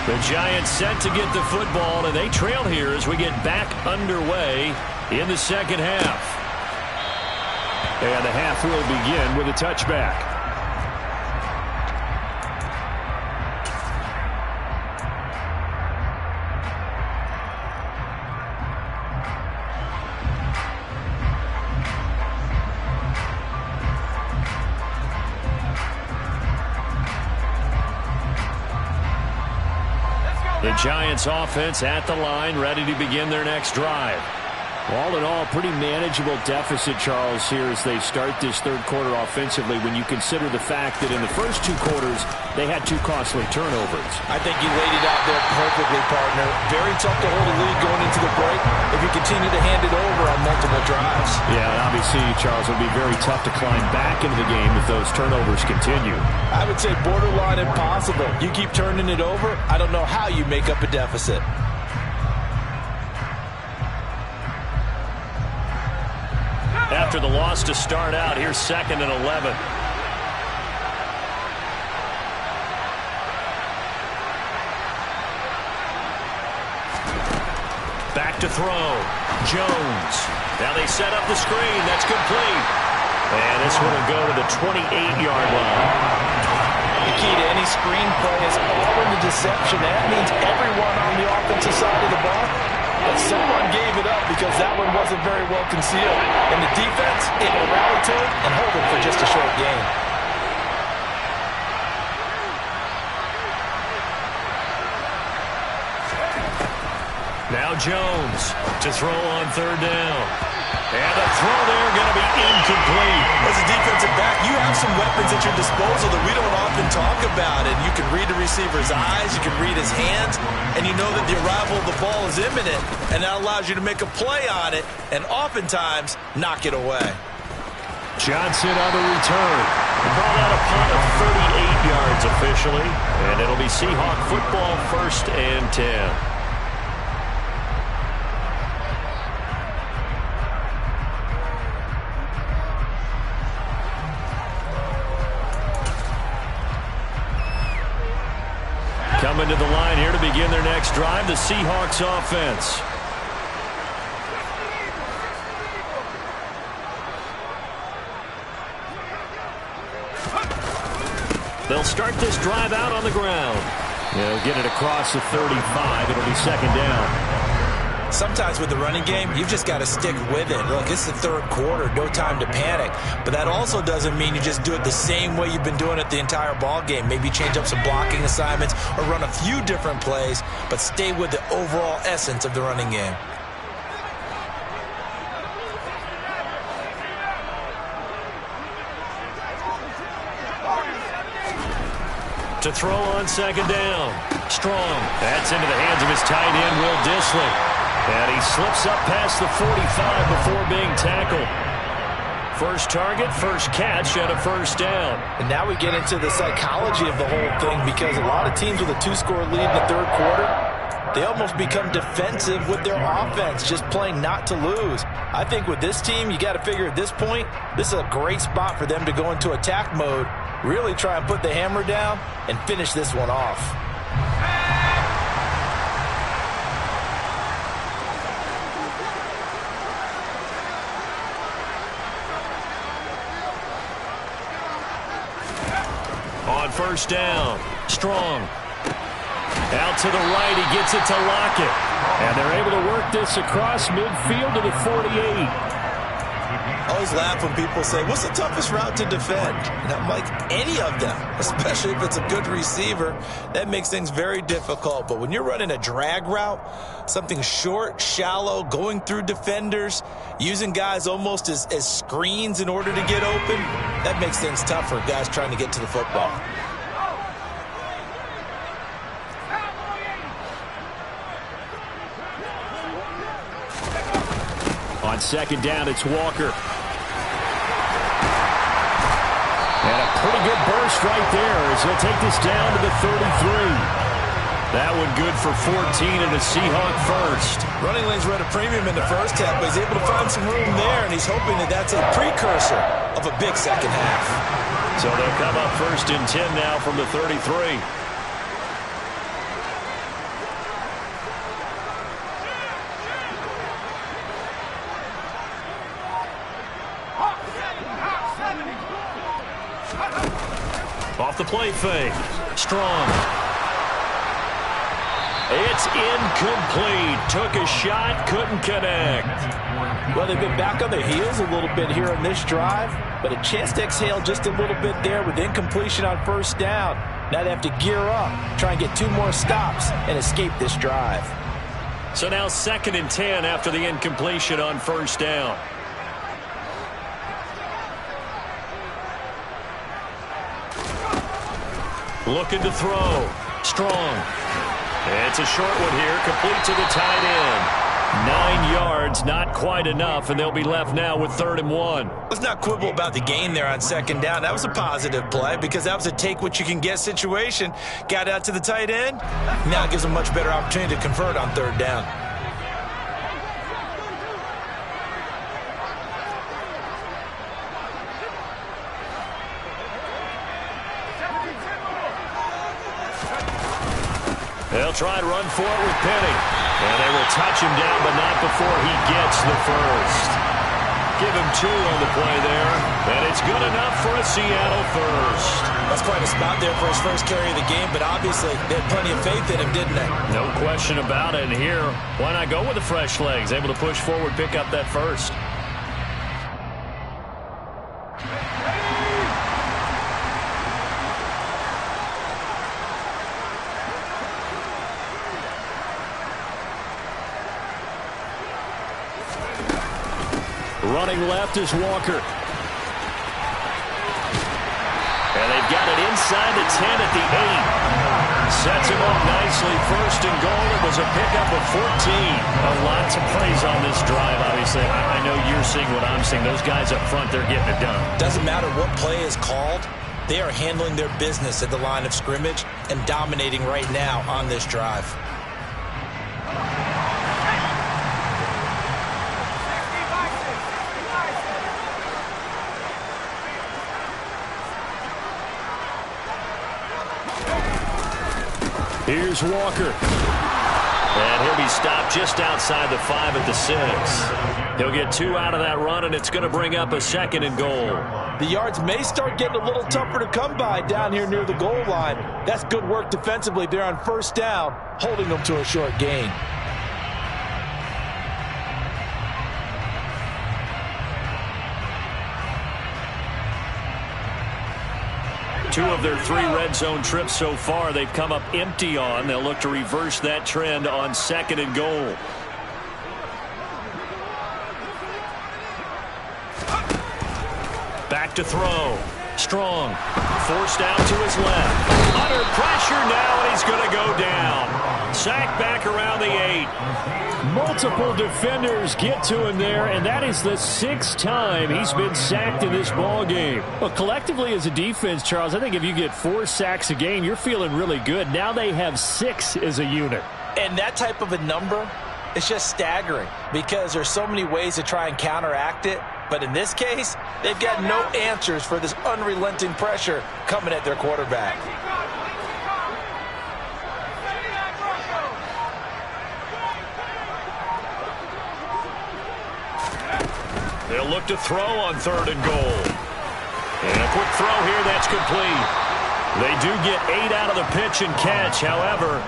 The Giants set to get the football, and they trail here as we get back underway in the second half. And the half will begin with a touchback. The Giants offense at the line, ready to begin their next drive. All in all, pretty manageable deficit, Charles, here as they start this third quarter offensively when you consider the fact that in the first 2 quarters, they had 2 costly turnovers.
I think you laid it out there perfectly, partner. Very tough to hold a lead going into the break if you continue to hand it over on multiple drives.
Yeah, and obviously, Charles, it will be very tough to climb back into the game if those turnovers continue.
I would say borderline impossible. You keep turning it over, I don't know how you make up a deficit.
After the loss to start out, here's 2nd and 11. Back to throw. Jones. Now they set up the screen. That's complete. And this one will go to the 28-yard line.
The key to any screen play is all in the deception. That means everyone on the offensive side of the ball. But someone gave it up because that one wasn't very well concealed. And the defense able to rally to it and hold it for just a short gain.
Now Jones to throw on 3rd down. And the throw there going to be incomplete.
As a defensive back, you have some weapons at your disposal that we don't often talk about. And you can read the receiver's eyes, you can read his hands, and you know that the arrival of the ball is imminent. And that allows you to make a play on it and oftentimes knock it away.
Johnson on the return. Ball out a punt of 38 yards officially. And it'll be Seahawk football, 1st and 10. Coming to the line here to begin their next drive, the Seahawks offense. They'll start this drive out on the ground. They'll get it across the 35. It'll be 2nd down.
sometimes with the running game, you've just got to stick with it. Look, it's the third quarter, no time to panic. But that also doesn't mean you just do it the same way you've been doing it the entire ball game. Maybe change up some blocking assignments or run a few different plays, but stay with the overall essence of the running game.
To throw on second down. Strong. That's into the hands of his tight end, Will Rzsl. And he slips up past the 45 before being tackled. First target, first catch, and a first down.
And now we get into the psychology of the whole thing, because a lot of teams with a 2-score lead in the third quarter, they almost become defensive with their offense, just playing not to lose. I think with this team, you got to figure at this point, this is a great spot for them to go into attack mode, really try and put the hammer down and finish this one off.
On first down, Strong. Out to the right, he gets it to Lockett. And they're able to work this across midfield to the 48.
I always laugh when people say, what's the toughest route to defend? And I'm like, any of them, especially if it's a good receiver. That makes things very difficult. But when you're running a drag route, something short, shallow, going through defenders, using guys almost as screens in order to get open, that makes things tough for guys trying to get to the football.
On second down, it's Walker. And a pretty good burst right there as he'll take this down to the 33. That one good for 14 and a Seahawk first.
Running lanes were at a premium in the first half, but he's able to find some room there, and he's hoping that that's a precursor of a big second half.
So they'll come up first and 10 now from the 33. Off the play fake. Strong. It's incomplete. Took a shot, couldn't connect.
Well, they've been back on their heels a little bit here on this drive, but a chance to exhale just a little bit there with incompletion on first down. Now they have to gear up, try and get 2 more stops, and escape this drive.
So now 2nd and 10 after the incompletion on first down. Looking to throw. Strong. It's a short one here, complete to the tight end. 9 yards, not quite enough, and they'll be left now with 3rd and 1.
Let's not quibble about the gain there on second down. That was a positive play because that was a take-what-you-can-get situation. Got out to the tight end. Now it gives them much better opportunity to convert on 3rd down.
They'll try and run for it with Penny. And they will touch him down, but not before he gets the first. Give him 2 on the play there. And it's good enough for a Seattle first.
That's quite a spot there for his first carry of the game, but obviously they had plenty of faith in him, didn't they?
No question about it. And here, why not go with the fresh legs? Able to push forward, pick up that first. Running left is Walker. And they've got it inside the 10 at the 8. Sets him up nicely. 1st and goal. It was a pickup of 14. A lot to praise on this drive, obviously. I know you're seeing what I'm seeing. Those guys up front, they're getting it done.
Doesn't matter what play is called. They are handling their business at the line of scrimmage and dominating right now on this drive.
Here's Walker. And he'll be stopped just outside the 5 at the 6. He'll get 2 out of that run, and it's going to bring up a 2nd and goal.
The yards may start getting a little tougher to come by down here near the goal line. That's good work defensively there on first down, holding them to a short gain.
2 of their 3 red zone trips so far, they've come up empty on. They'll look to reverse that trend on 2nd and goal. Back to throw. Strong. Forced out to his left. Under pressure now, and he's going to go down. Sacked back around the 8. Multiple defenders get to him there, and that is the 6th time he's been sacked in this ball game. Well, collectively as a defense, Charles, I think if you get 4 sacks a game, you're feeling really good. Now they have 6 as a unit.
And that type of a number is just staggering because there's so many ways to try and counteract it. But in this case, they've got no answers for this unrelenting pressure coming at their quarterback.
They'll look to throw on 3rd and goal. And a quick throw here, that's complete. They do get 8 out of the pitch and catch. However,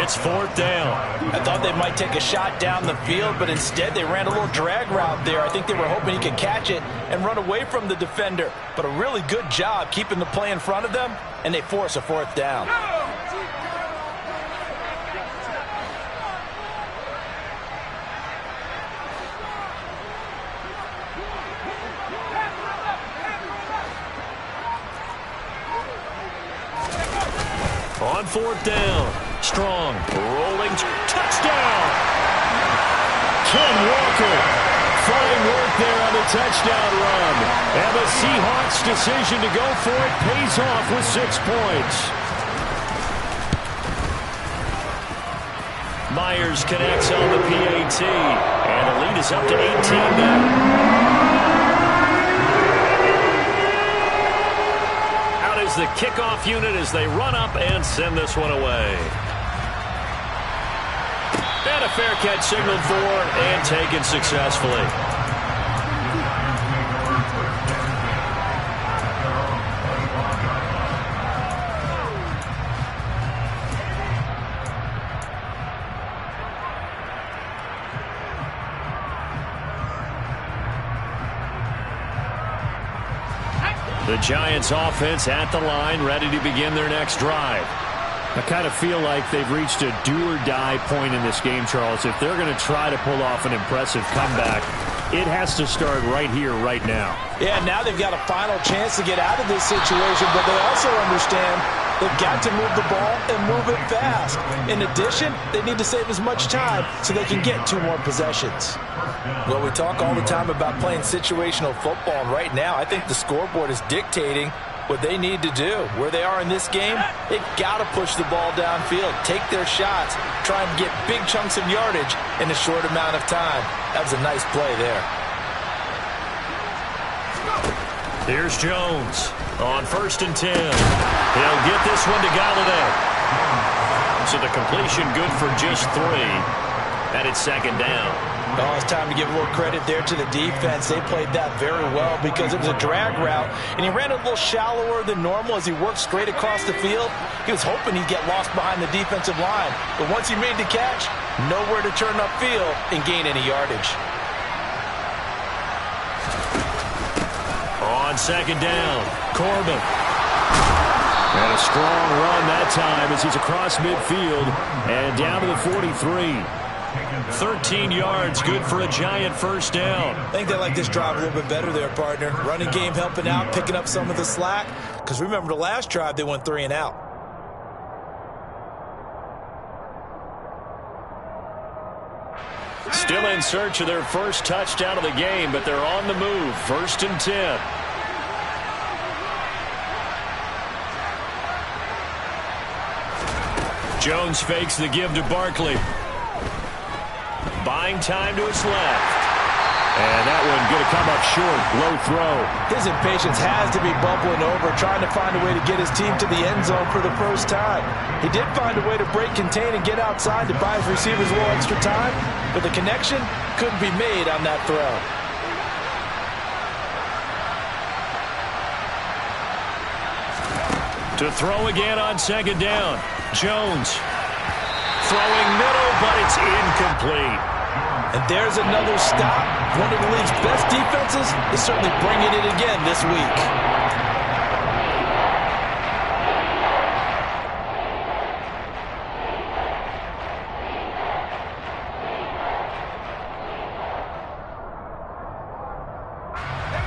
it's 4th down.
I thought they might take a shot down the field, but instead they ran a little drag route there. I think they were hoping he could catch it and run away from the defender. But a really good job keeping the play in front of them, and they force a 4th down.
On 4th down. Strong. Rolling. Touchdown! Ken Walker. Fine work there on the touchdown run. And the Seahawks' decision to go for it pays off with 6 points. Myers connects on the PAT. And the lead is up to 18 now. The kickoff unit as they run up and send this one away. And a fair catch signaled for and taken successfully. The Giants offense at the line, ready to begin their next drive. I kind of feel like they've reached a do-or-die point in this game, Charles. If they're going to try to pull off an impressive comeback, it has to start right here, right now.
Yeah, now they've got a final chance to get out of this situation, but they also understand they've got to move the ball and move it fast. In addition, they need to save as much time so they can get 2 more possessions. Well, we talk all the time about playing situational football, and right now I think the scoreboard is dictating what they need to do. Where they are in this game, they've got to push the ball downfield, take their shots, try and get big chunks of yardage in a short amount of time. That was a nice play there.
Here's Jones on 1st and 10. He'll get this one to Galladay. So the completion good for just 3. And it's 2nd down.
Oh, it's time to give a little credit there to the defense. They played that very well because it was a drag route, and he ran a little shallower than normal as he worked straight across the field. He was hoping he'd get lost behind the defensive line, but once he made the catch, nowhere to turn upfield and gain any yardage.
On 2nd down, Corbin. And a strong run that time as he's across midfield and down to the 43. 13 yards, good for a Giant 1st down.
I think they like this drive a little bit better there, partner. Running game helping out, picking up some of the slack. Because remember the last drive, they went 3 and out.
Still in search of their first touchdown of the game, but they're on the move. 1st and 10. Jones fakes the give to Barkley. Buying time to his left. And that one going to come up short. Low throw.
His impatience has to be bubbling over, trying to find a way to get his team to the end zone for the first time. He did find a way to break, contain, and get outside to buy his receivers a little extra time, but the connection couldn't be made on that throw.
To throw again on 2nd down. Jones. Throwing middle, but it's incomplete.
And there's another stop. One of the league's best defenses is certainly bringing it again this week.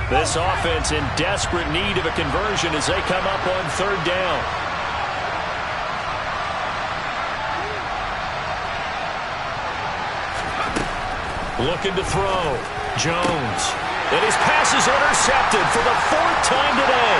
This offense in desperate need of a conversion as they come up on third down. Looking to throw. Jones. And his pass is intercepted for the fourth time today.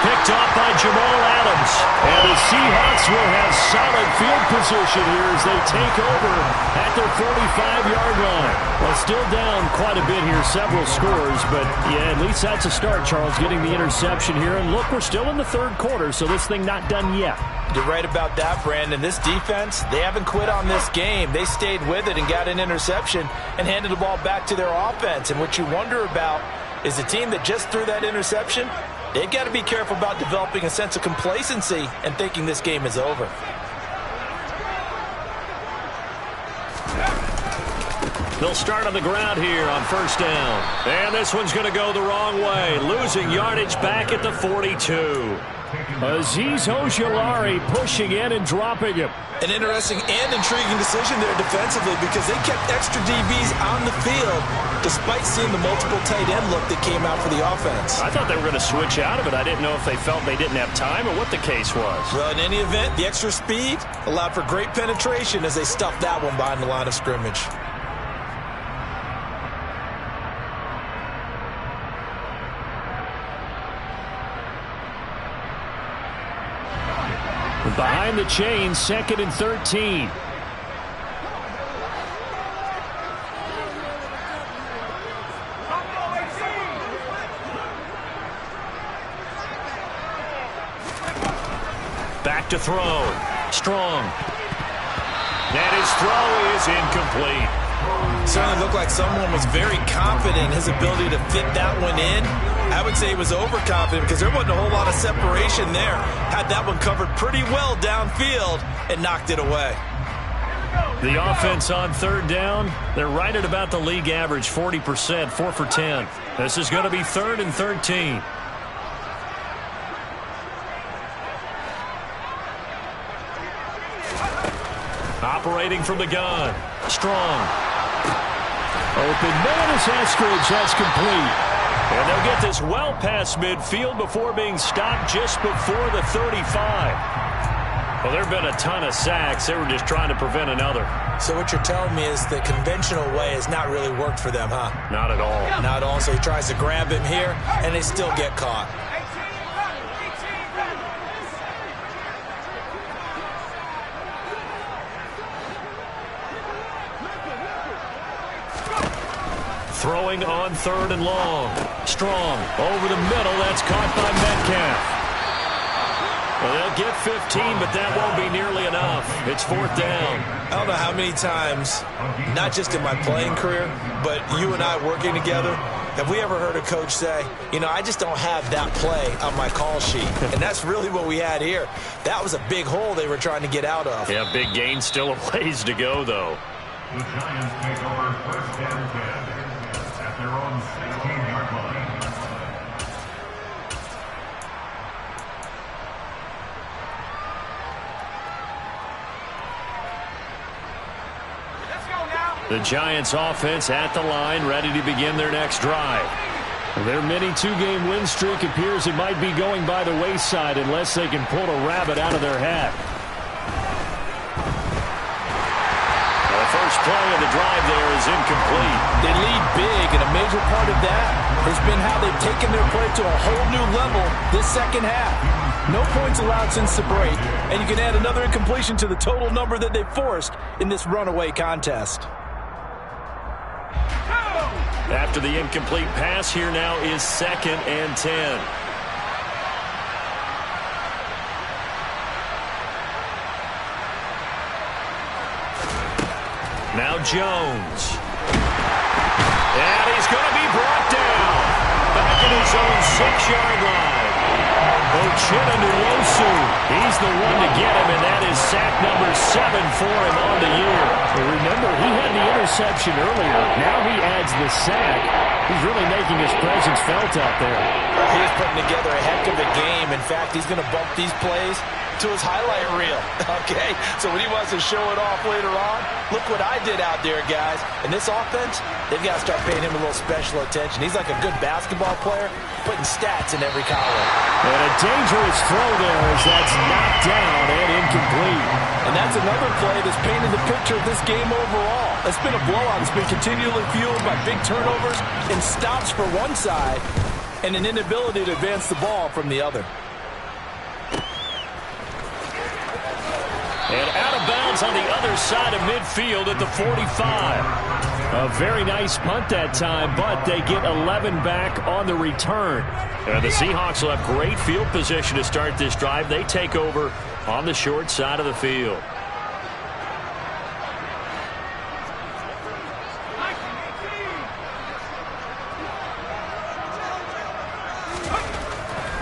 Picked off by Jamal Adams. And the Seahawks will have solid field position here as they take over at their 45-yard line. Well, still down quite a bit here, several scores. But, yeah, at least that's a start, Charles, getting the interception here. And, look, we're still in the third quarter, so this thing not done yet.
You're right about that, Brandon. This defense, they haven't quit on this game. They stayed with it and got an interception and handed the ball back to their offense. And what you wonder about is the team that just threw that interception, they've got to be careful about developing a sense of complacency and thinking this game is over.
They'll start on the ground here on first down. And this one's going to go the wrong way. Losing yardage back at the 42. Rzsl pushing in and dropping him.
An interesting and intriguing decision there defensively because they kept extra DBs on the field despite seeing the multiple tight end look that came out for the offense.
I thought they were going to switch out of it. I didn't know if they felt they didn't have time or what the case was.
Well, in any event, the extra speed allowed for great penetration as they stuffed that one behind the line of scrimmage.
Behind the chains, 2nd and 13. Back to throw. Strong. And his throw is incomplete.
Certainly looked like someone was very confident in his ability to fit that one in. I would say he was overconfident because there wasn't a whole lot of separation there. Had that one covered pretty well downfield and knocked it away.
The offense on third down, they're right at about the league average, 40%, 4 for 10. This is going to be 3rd and 13. Operating from the gun. Strong. Open man as Eskridge. That's complete. And they'll get this well past midfield before being stopped just before the 35. Well, there have been a ton of sacks. They were just trying to prevent another.
So what you're telling me is the conventional way has not really worked for them, huh?
Not at all.
Not at all. So he tries to grab him here, and they still get caught.
Throwing on 3rd and long. Strong. Over the middle. That's caught by Metcalf. Well, they'll get 15, but that won't be nearly enough. It's 4th down.
I don't know how many times, not just in my playing career, but you and I working together, have we ever heard a coach say, you know, I just don't have that play on my call sheet. And that's really what we had here. That was a big hole they were trying to get out of.
Yeah, big gain. Still a ways to go, though.
The Giants take over 1st and 10. At their own 16-yard line.
Let's go now.
The Giants offense at the line, ready to begin their next drive. Their mini 2-game win streak appears it might be going by the wayside unless they can pull a rabbit out of their hat. First play of the drive there is incomplete.
They lead big, and a major part of that has been how they've taken their play to a whole new level this second half. No points allowed since the break, and you can add another incompletion to the total number that they've forced in this runaway contest.
After the incomplete pass, here now is 2nd and 10. Now Jones. And he's going to be brought down. Back at his own 6-yard line. Uchenna-Nwosu. He's the one to get him, and that is sack number 7 for him on the year. Well, remember, he had the interception earlier. Now he adds the sack. He's really making his presence felt out there.
He is putting together a heck of a game. In fact, he's going to bump these plays to his highlight reel, okay? So when he wants to show it off later on, look what I did out there, guys. And this offense, they've got to start paying him a little special attention. He's like a good basketball player, putting stats in every column.
And a dangerous throw there as that's knocked down and incomplete.
And that's another play that's painted the picture of this game overall. It's been a blowout. It's been continually fueled by big turnovers and stops for one side and an inability to advance the ball from the other.
And out of bounds on the other side of midfield at the 45. A very nice punt that time, but they get 11 back on the return. And the Seahawks will have great field position to start this drive. They take over on the short side of the field.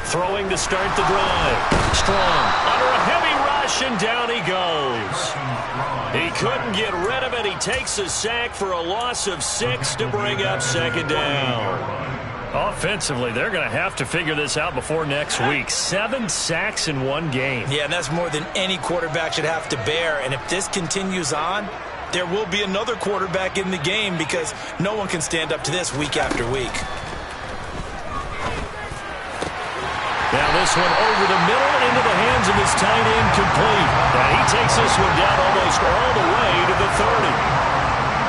Throwing to start the drive. Strong under a heavy rush, and down he goes. He couldn't get rid of it. He takes a sack for a loss of 6 to bring up second down. Offensively, they're going to have to figure this out before next week. 7 sacks in one game.
Yeah, and that's more than any quarterback should have to bear. And if this continues on, there will be another quarterback in the game because no one can stand up to this week after week.
Now this one over the middle into the hands of his tight end, complete. And he takes this one down almost all the way to the 30.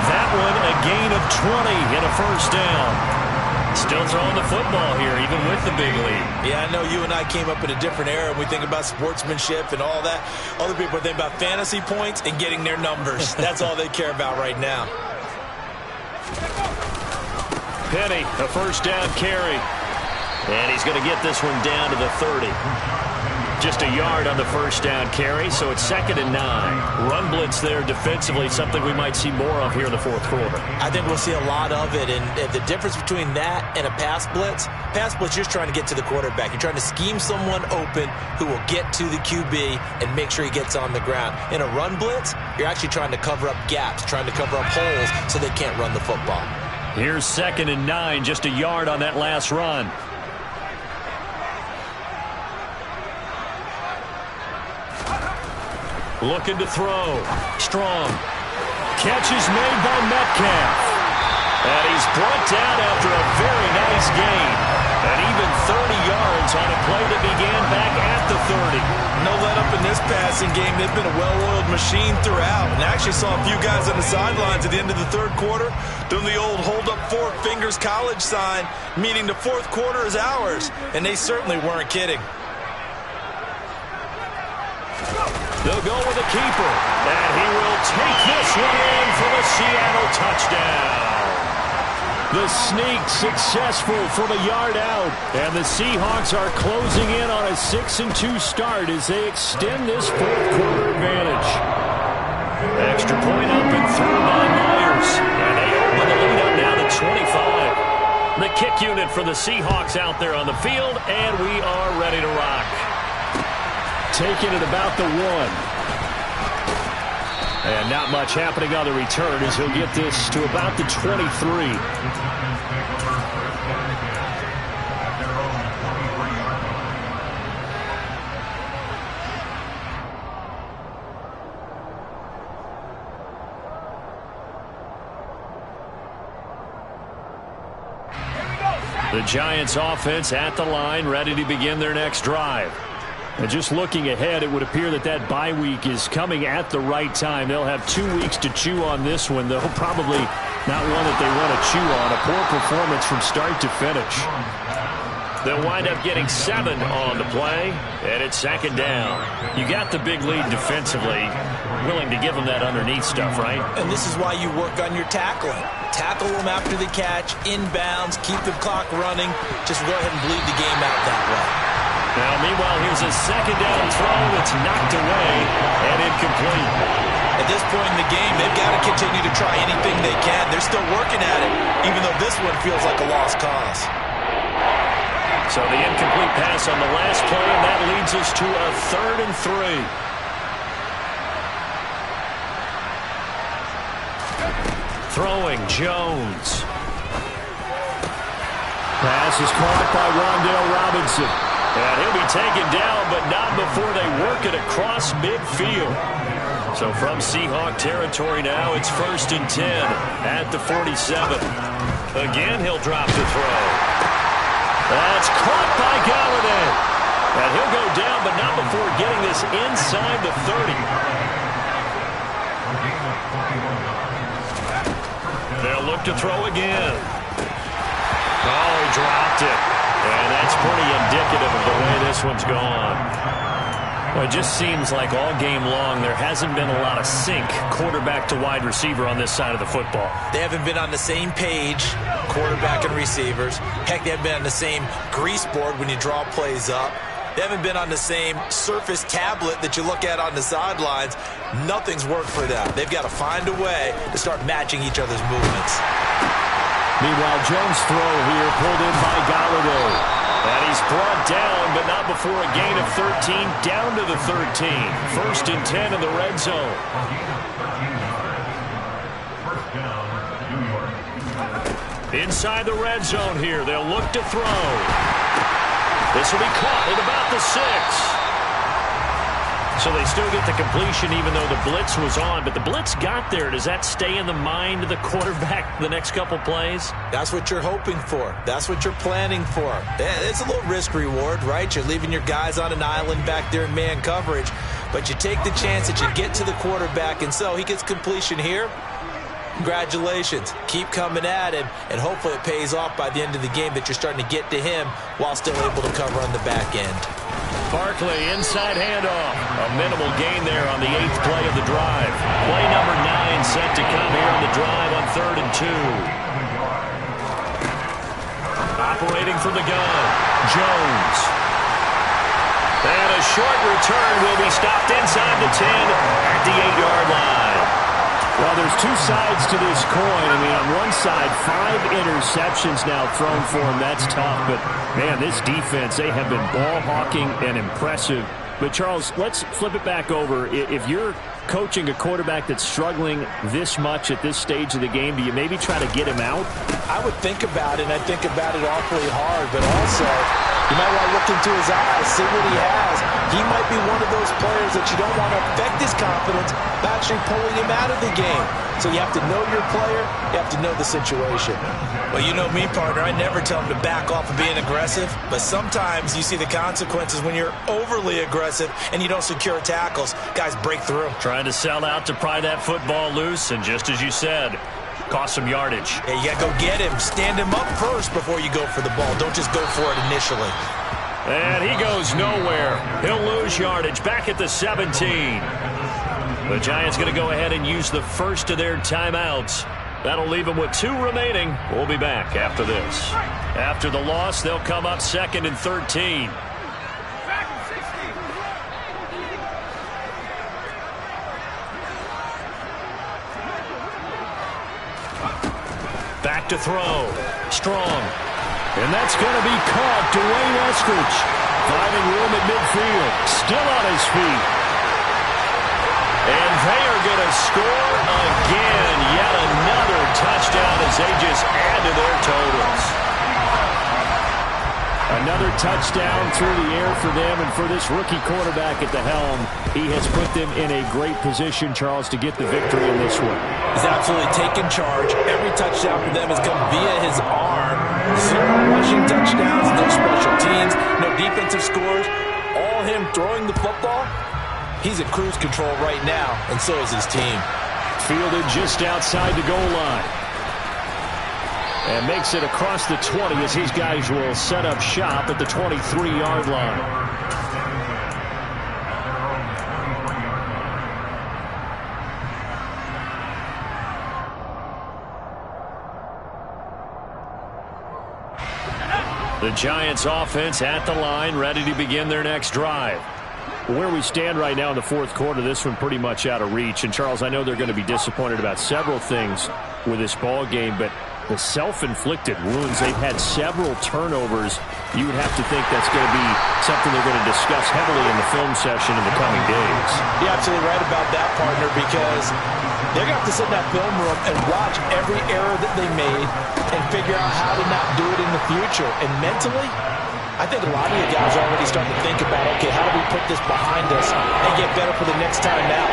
That one a gain of 20 and a first down. Still throwing the football here, even with the big lead.
Yeah, I know you and I came up in a different era, and we think about sportsmanship and all that. Other people think about fantasy points and getting their numbers. That's all they care about right now.
Penny, a first down carry. And he's going to get this one down to the 30. Just a yard on the first down carry, so it's 2nd and 9. Run blitz there defensively, something we might see more of here in the fourth quarter.
I think we'll see a lot of it, and the difference between that and a pass blitz, you're just trying to get to the quarterback. You're trying to scheme someone open who will get to the QB and make sure he gets on the ground. In a run blitz, you're actually trying to cover up gaps, trying to cover up holes so they can't run the football.
Here's 2nd and 9, just a yard on that last run. Looking to throw. Strong. Catch is made by Metcalf. And he's brought down after a very nice gain. And even 30 yards on a play that began back at the 30.
No let up in this passing game. They've been a well-oiled machine throughout. And I actually saw a few guys on the sidelines at the end of the third quarter doing the old hold up 4 fingers college sign, meaning the fourth quarter is ours. And they certainly weren't kidding.
They'll go with a keeper, and he will take this one in for the Seattle touchdown. The sneak successful from a yard out, and the Seahawks are closing in on a 6-2 start as they extend this fourth quarter advantage. Extra point up and through by Myers, and they open the lead up now to 25. The kick unit for the Seahawks out there on the field, and we are ready to rock. Taking it about the 1. And not much happening on the return as he'll get this to about the 23. The Giants offense at the line, ready to begin their next drive. And just looking ahead, it would appear that that bye week is coming at the right time. They'll have 2 weeks to chew on this one, though probably not one that they want to chew on. A poor performance from start to finish. They'll wind up getting 7 on the play, and it's 2nd down. You got the big lead defensively, willing to give them that underneath stuff, right?
And this is why you work on your tackling. Tackle them after the catch, inbounds, keep the clock running. Just go ahead and bleed the game out that way.
Now, meanwhile, here's a 2nd down throw. It's knocked away and incomplete.
At this point in the game, they've got to continue to try anything they can. They're still working at it, even though this one feels like a lost cause.
So the incomplete pass on the last play, and that leads us to a 3rd and 3. Throwing, Jones. Pass is caught by Wan'Dale Robinson. And he'll be taken down, but not before they work it across midfield. So from Seahawk territory now, it's 1st and 10 at the 47. Again, he'll drop the throw. That's caught by Galladay. And he'll go down, but not before getting this inside the 30. They'll look to throw again. Oh, he dropped it. And that's pretty indicative of the way this one's gone. Well, it just seems like all game long there hasn't been a lot of sync quarterback to wide receiver on this side of the football.
They haven't been on the same page, quarterback and receivers. Heck, they haven't been on the same grease board when you draw plays up. They haven't been on the same surface tablet that you look at on the sidelines. Nothing's worked for them. They've got to find a way to start matching each other's movements.
Meanwhile, Jones' throw here pulled in by Galladay. And he's brought down, but not before a gain of 13, down to the 13. 1st and 10 in the red zone. Inside the red zone here, they'll look to throw. This will be caught at about the 6. So they still get the completion even though the blitz was on. But the blitz got there. Does that stay in the mind of the quarterback the next couple plays?
That's what you're hoping for. That's what you're planning for. It's a little risk reward, right? You're leaving your guys on an island back there in man coverage. But you take the chance that you get to the quarterback, and so he gets completion here. Congratulations. Keep coming at him, and hopefully it pays off by the end of the game that you're starting to get to him while still able to cover on the back end.
Barkley, inside handoff. A minimal gain there on the 8th play of the drive. Play number 9 set to come here on the drive on 3rd and 2. Operating from the gun, Jones. And a short return will be stopped inside the 10 at the 8-yard line. Well, there's two sides to this coin. I mean, on one side, 5 interceptions now thrown for him. That's tough. But, man, this defense, they have been ball hawking and impressive. But, Charles, let's flip it back over. If you're coaching a quarterback that's struggling this much at this stage of the game, do you maybe try to get him out?
I would think about it, and I think about it awfully hard. But also, you might want to look into his eyes, see what he has. He might be one of those players that you don't want to affect his confidence by actually pulling him out of the game. So you have to know your player. You have to know the situation. Well, you know me, partner. I never tell him to back off of being aggressive. But sometimes you see the consequences when you're overly aggressive and you don't secure tackles. Guys break through.
Trying to sell out to pry that football loose, and just as you said, cost some yardage.
Yeah, you got to go get him. Stand him up first before you go for the ball. Don't just go for it initially.
And he goes nowhere. He'll lose yardage back at the 17. The Giants going to go ahead and use the first of their timeouts. That'll leave them with 2 remaining. We'll be back after this. After the loss, they'll come up 2nd and 13. Back to throw. Strong. And that's going to be caught. Dwayne Eskridge finding room at midfield. Still on his feet. And they are going to score again. Yet another touchdown as they just add to their totals. Another touchdown through the air for them, and for this rookie quarterback at the helm, he has put them in a great position, Charles, to get the victory in this one.
He's absolutely taken charge. Every touchdown for them has come via his arm. 0 rushing touchdowns, no special teams, no defensive scores. All him throwing the football. He's in cruise control right now, and so is his team.
Fielded just outside the goal line. And makes it across the 20 as his guys will set up shop at the 23-yard line. The Giants offense at the line, ready to begin their next drive. Where we stand right now in the 4th quarter, this one pretty much out of reach. And, Charles, I know they're going to be disappointed about several things with this ball game, but the self-inflicted wounds, they've had several turnovers. You would have to think that's going to be something they're going to discuss heavily in the film session in the coming days.
You're absolutely right about that, partner, because they're going to have to sit in that film room and watch every error that they made and figure out how to not do it in the future. And mentally, I think a lot of you guys are already starting to think about, okay, how do we put this behind us and get better for the next time out?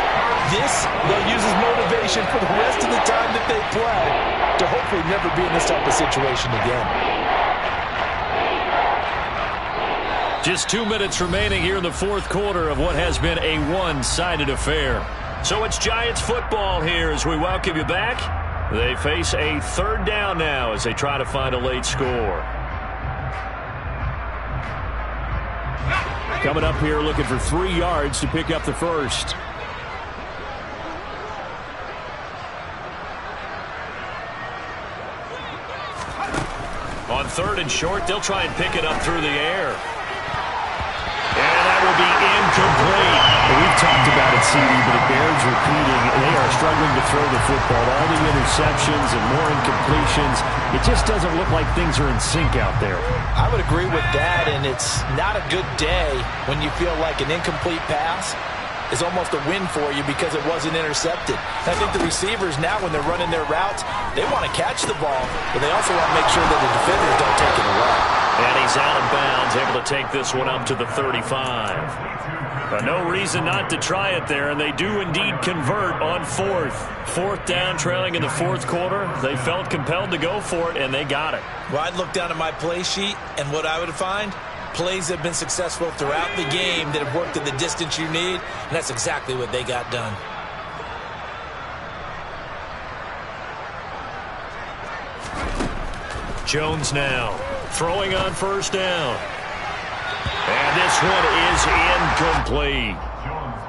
This, they'll use as motivation for the rest of the time that they play to hopefully never be in this type of situation again.
Just 2 minutes remaining here in the fourth quarter of what has been a one-sided affair. So it's Giants football here as we welcome you back. They face a third down now as they try to find a late score. Coming up here looking for 3 yards to pick up the first. On 3rd and short, they'll try and pick it up through the air. And that will be incomplete. We've talked about it, CD, but it bears repeating. They are struggling to throw the football. All the interceptions and more incompletions. It just doesn't look like things are in sync out there.
I would agree with that, and it's not a good day when you feel like an incomplete pass is almost a win for you because it wasn't intercepted. And I think the receivers now, when they're running their routes, they want to catch the ball, but they also want to make sure that the defenders don't take it away.
And he's out of bounds, able to take this one up to the 35. No reason not to try it there, and they do indeed convert on 4th. 4th down, trailing in the fourth quarter. They felt compelled to go for it, and they got it.
Well, I'd look down at my play sheet, and what I would find, plays have been successful throughout the game that have worked at the distance you need, and that's exactly what they got done.
Jones now throwing on 1st down. And this one is incomplete.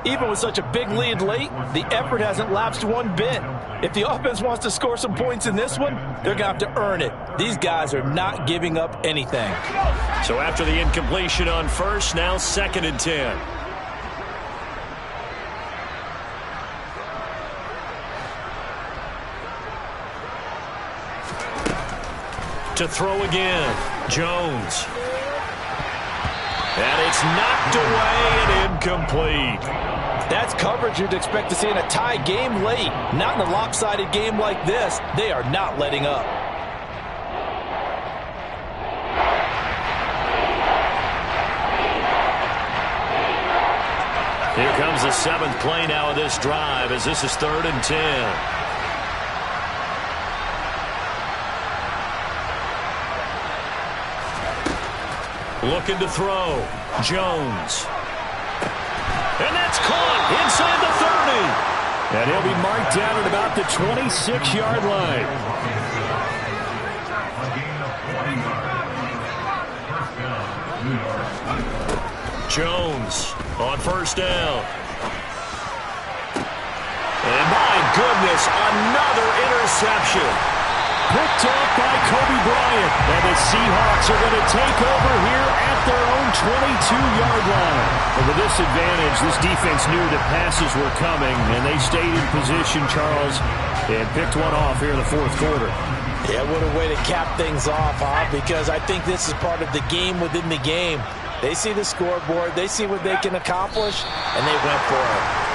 Even with such a big lead late, the effort hasn't lapsed one bit. If the offense wants to score some points in this one, they're going to have to earn it. These guys are not giving up anything.
So after the incompletion on 1st, now 2nd and 10. To throw again, Jones. And it's knocked away and incomplete.
That's coverage you'd expect to see in a tie game late. Not in a lopsided game like this. They are not letting up.
Here comes the 7th play now of this drive as this is 3rd and 10. Looking to throw. Jones. And that's caught inside the 30. And he'll be marked down at about the 26-yard line. Jones on 1st down. And my goodness, another interception. Picked off by Kobe Bryant. And the Seahawks are going to take over here at their own 22-yard line. And with this advantage, this defense knew that passes were coming, and they stayed in position, Charles, and picked one off here in the fourth quarter.
Yeah, what a way to cap things off, huh? Because I think this is part of the game within the game. They see the scoreboard, they see what they can accomplish, and they went for it.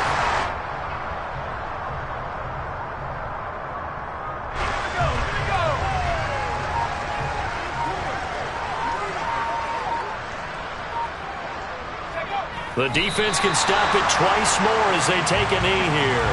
The defense can stop it twice more as they take a knee here.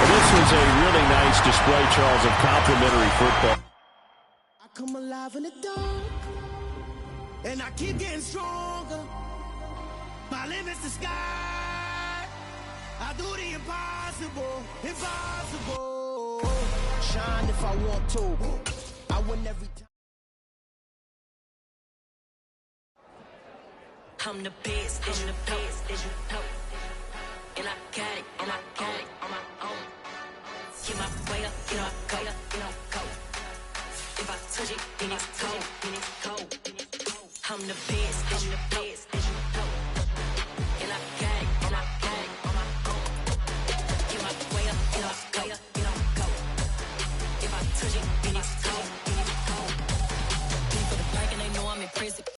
This was a really nice display, Charles, of complimentary football.
I come alive in the dark, and I keep getting stronger. My limit's the sky. I do the impossible, impossible. Shine if I want to. I win every time.
I'm the best, and I got it, and I got it.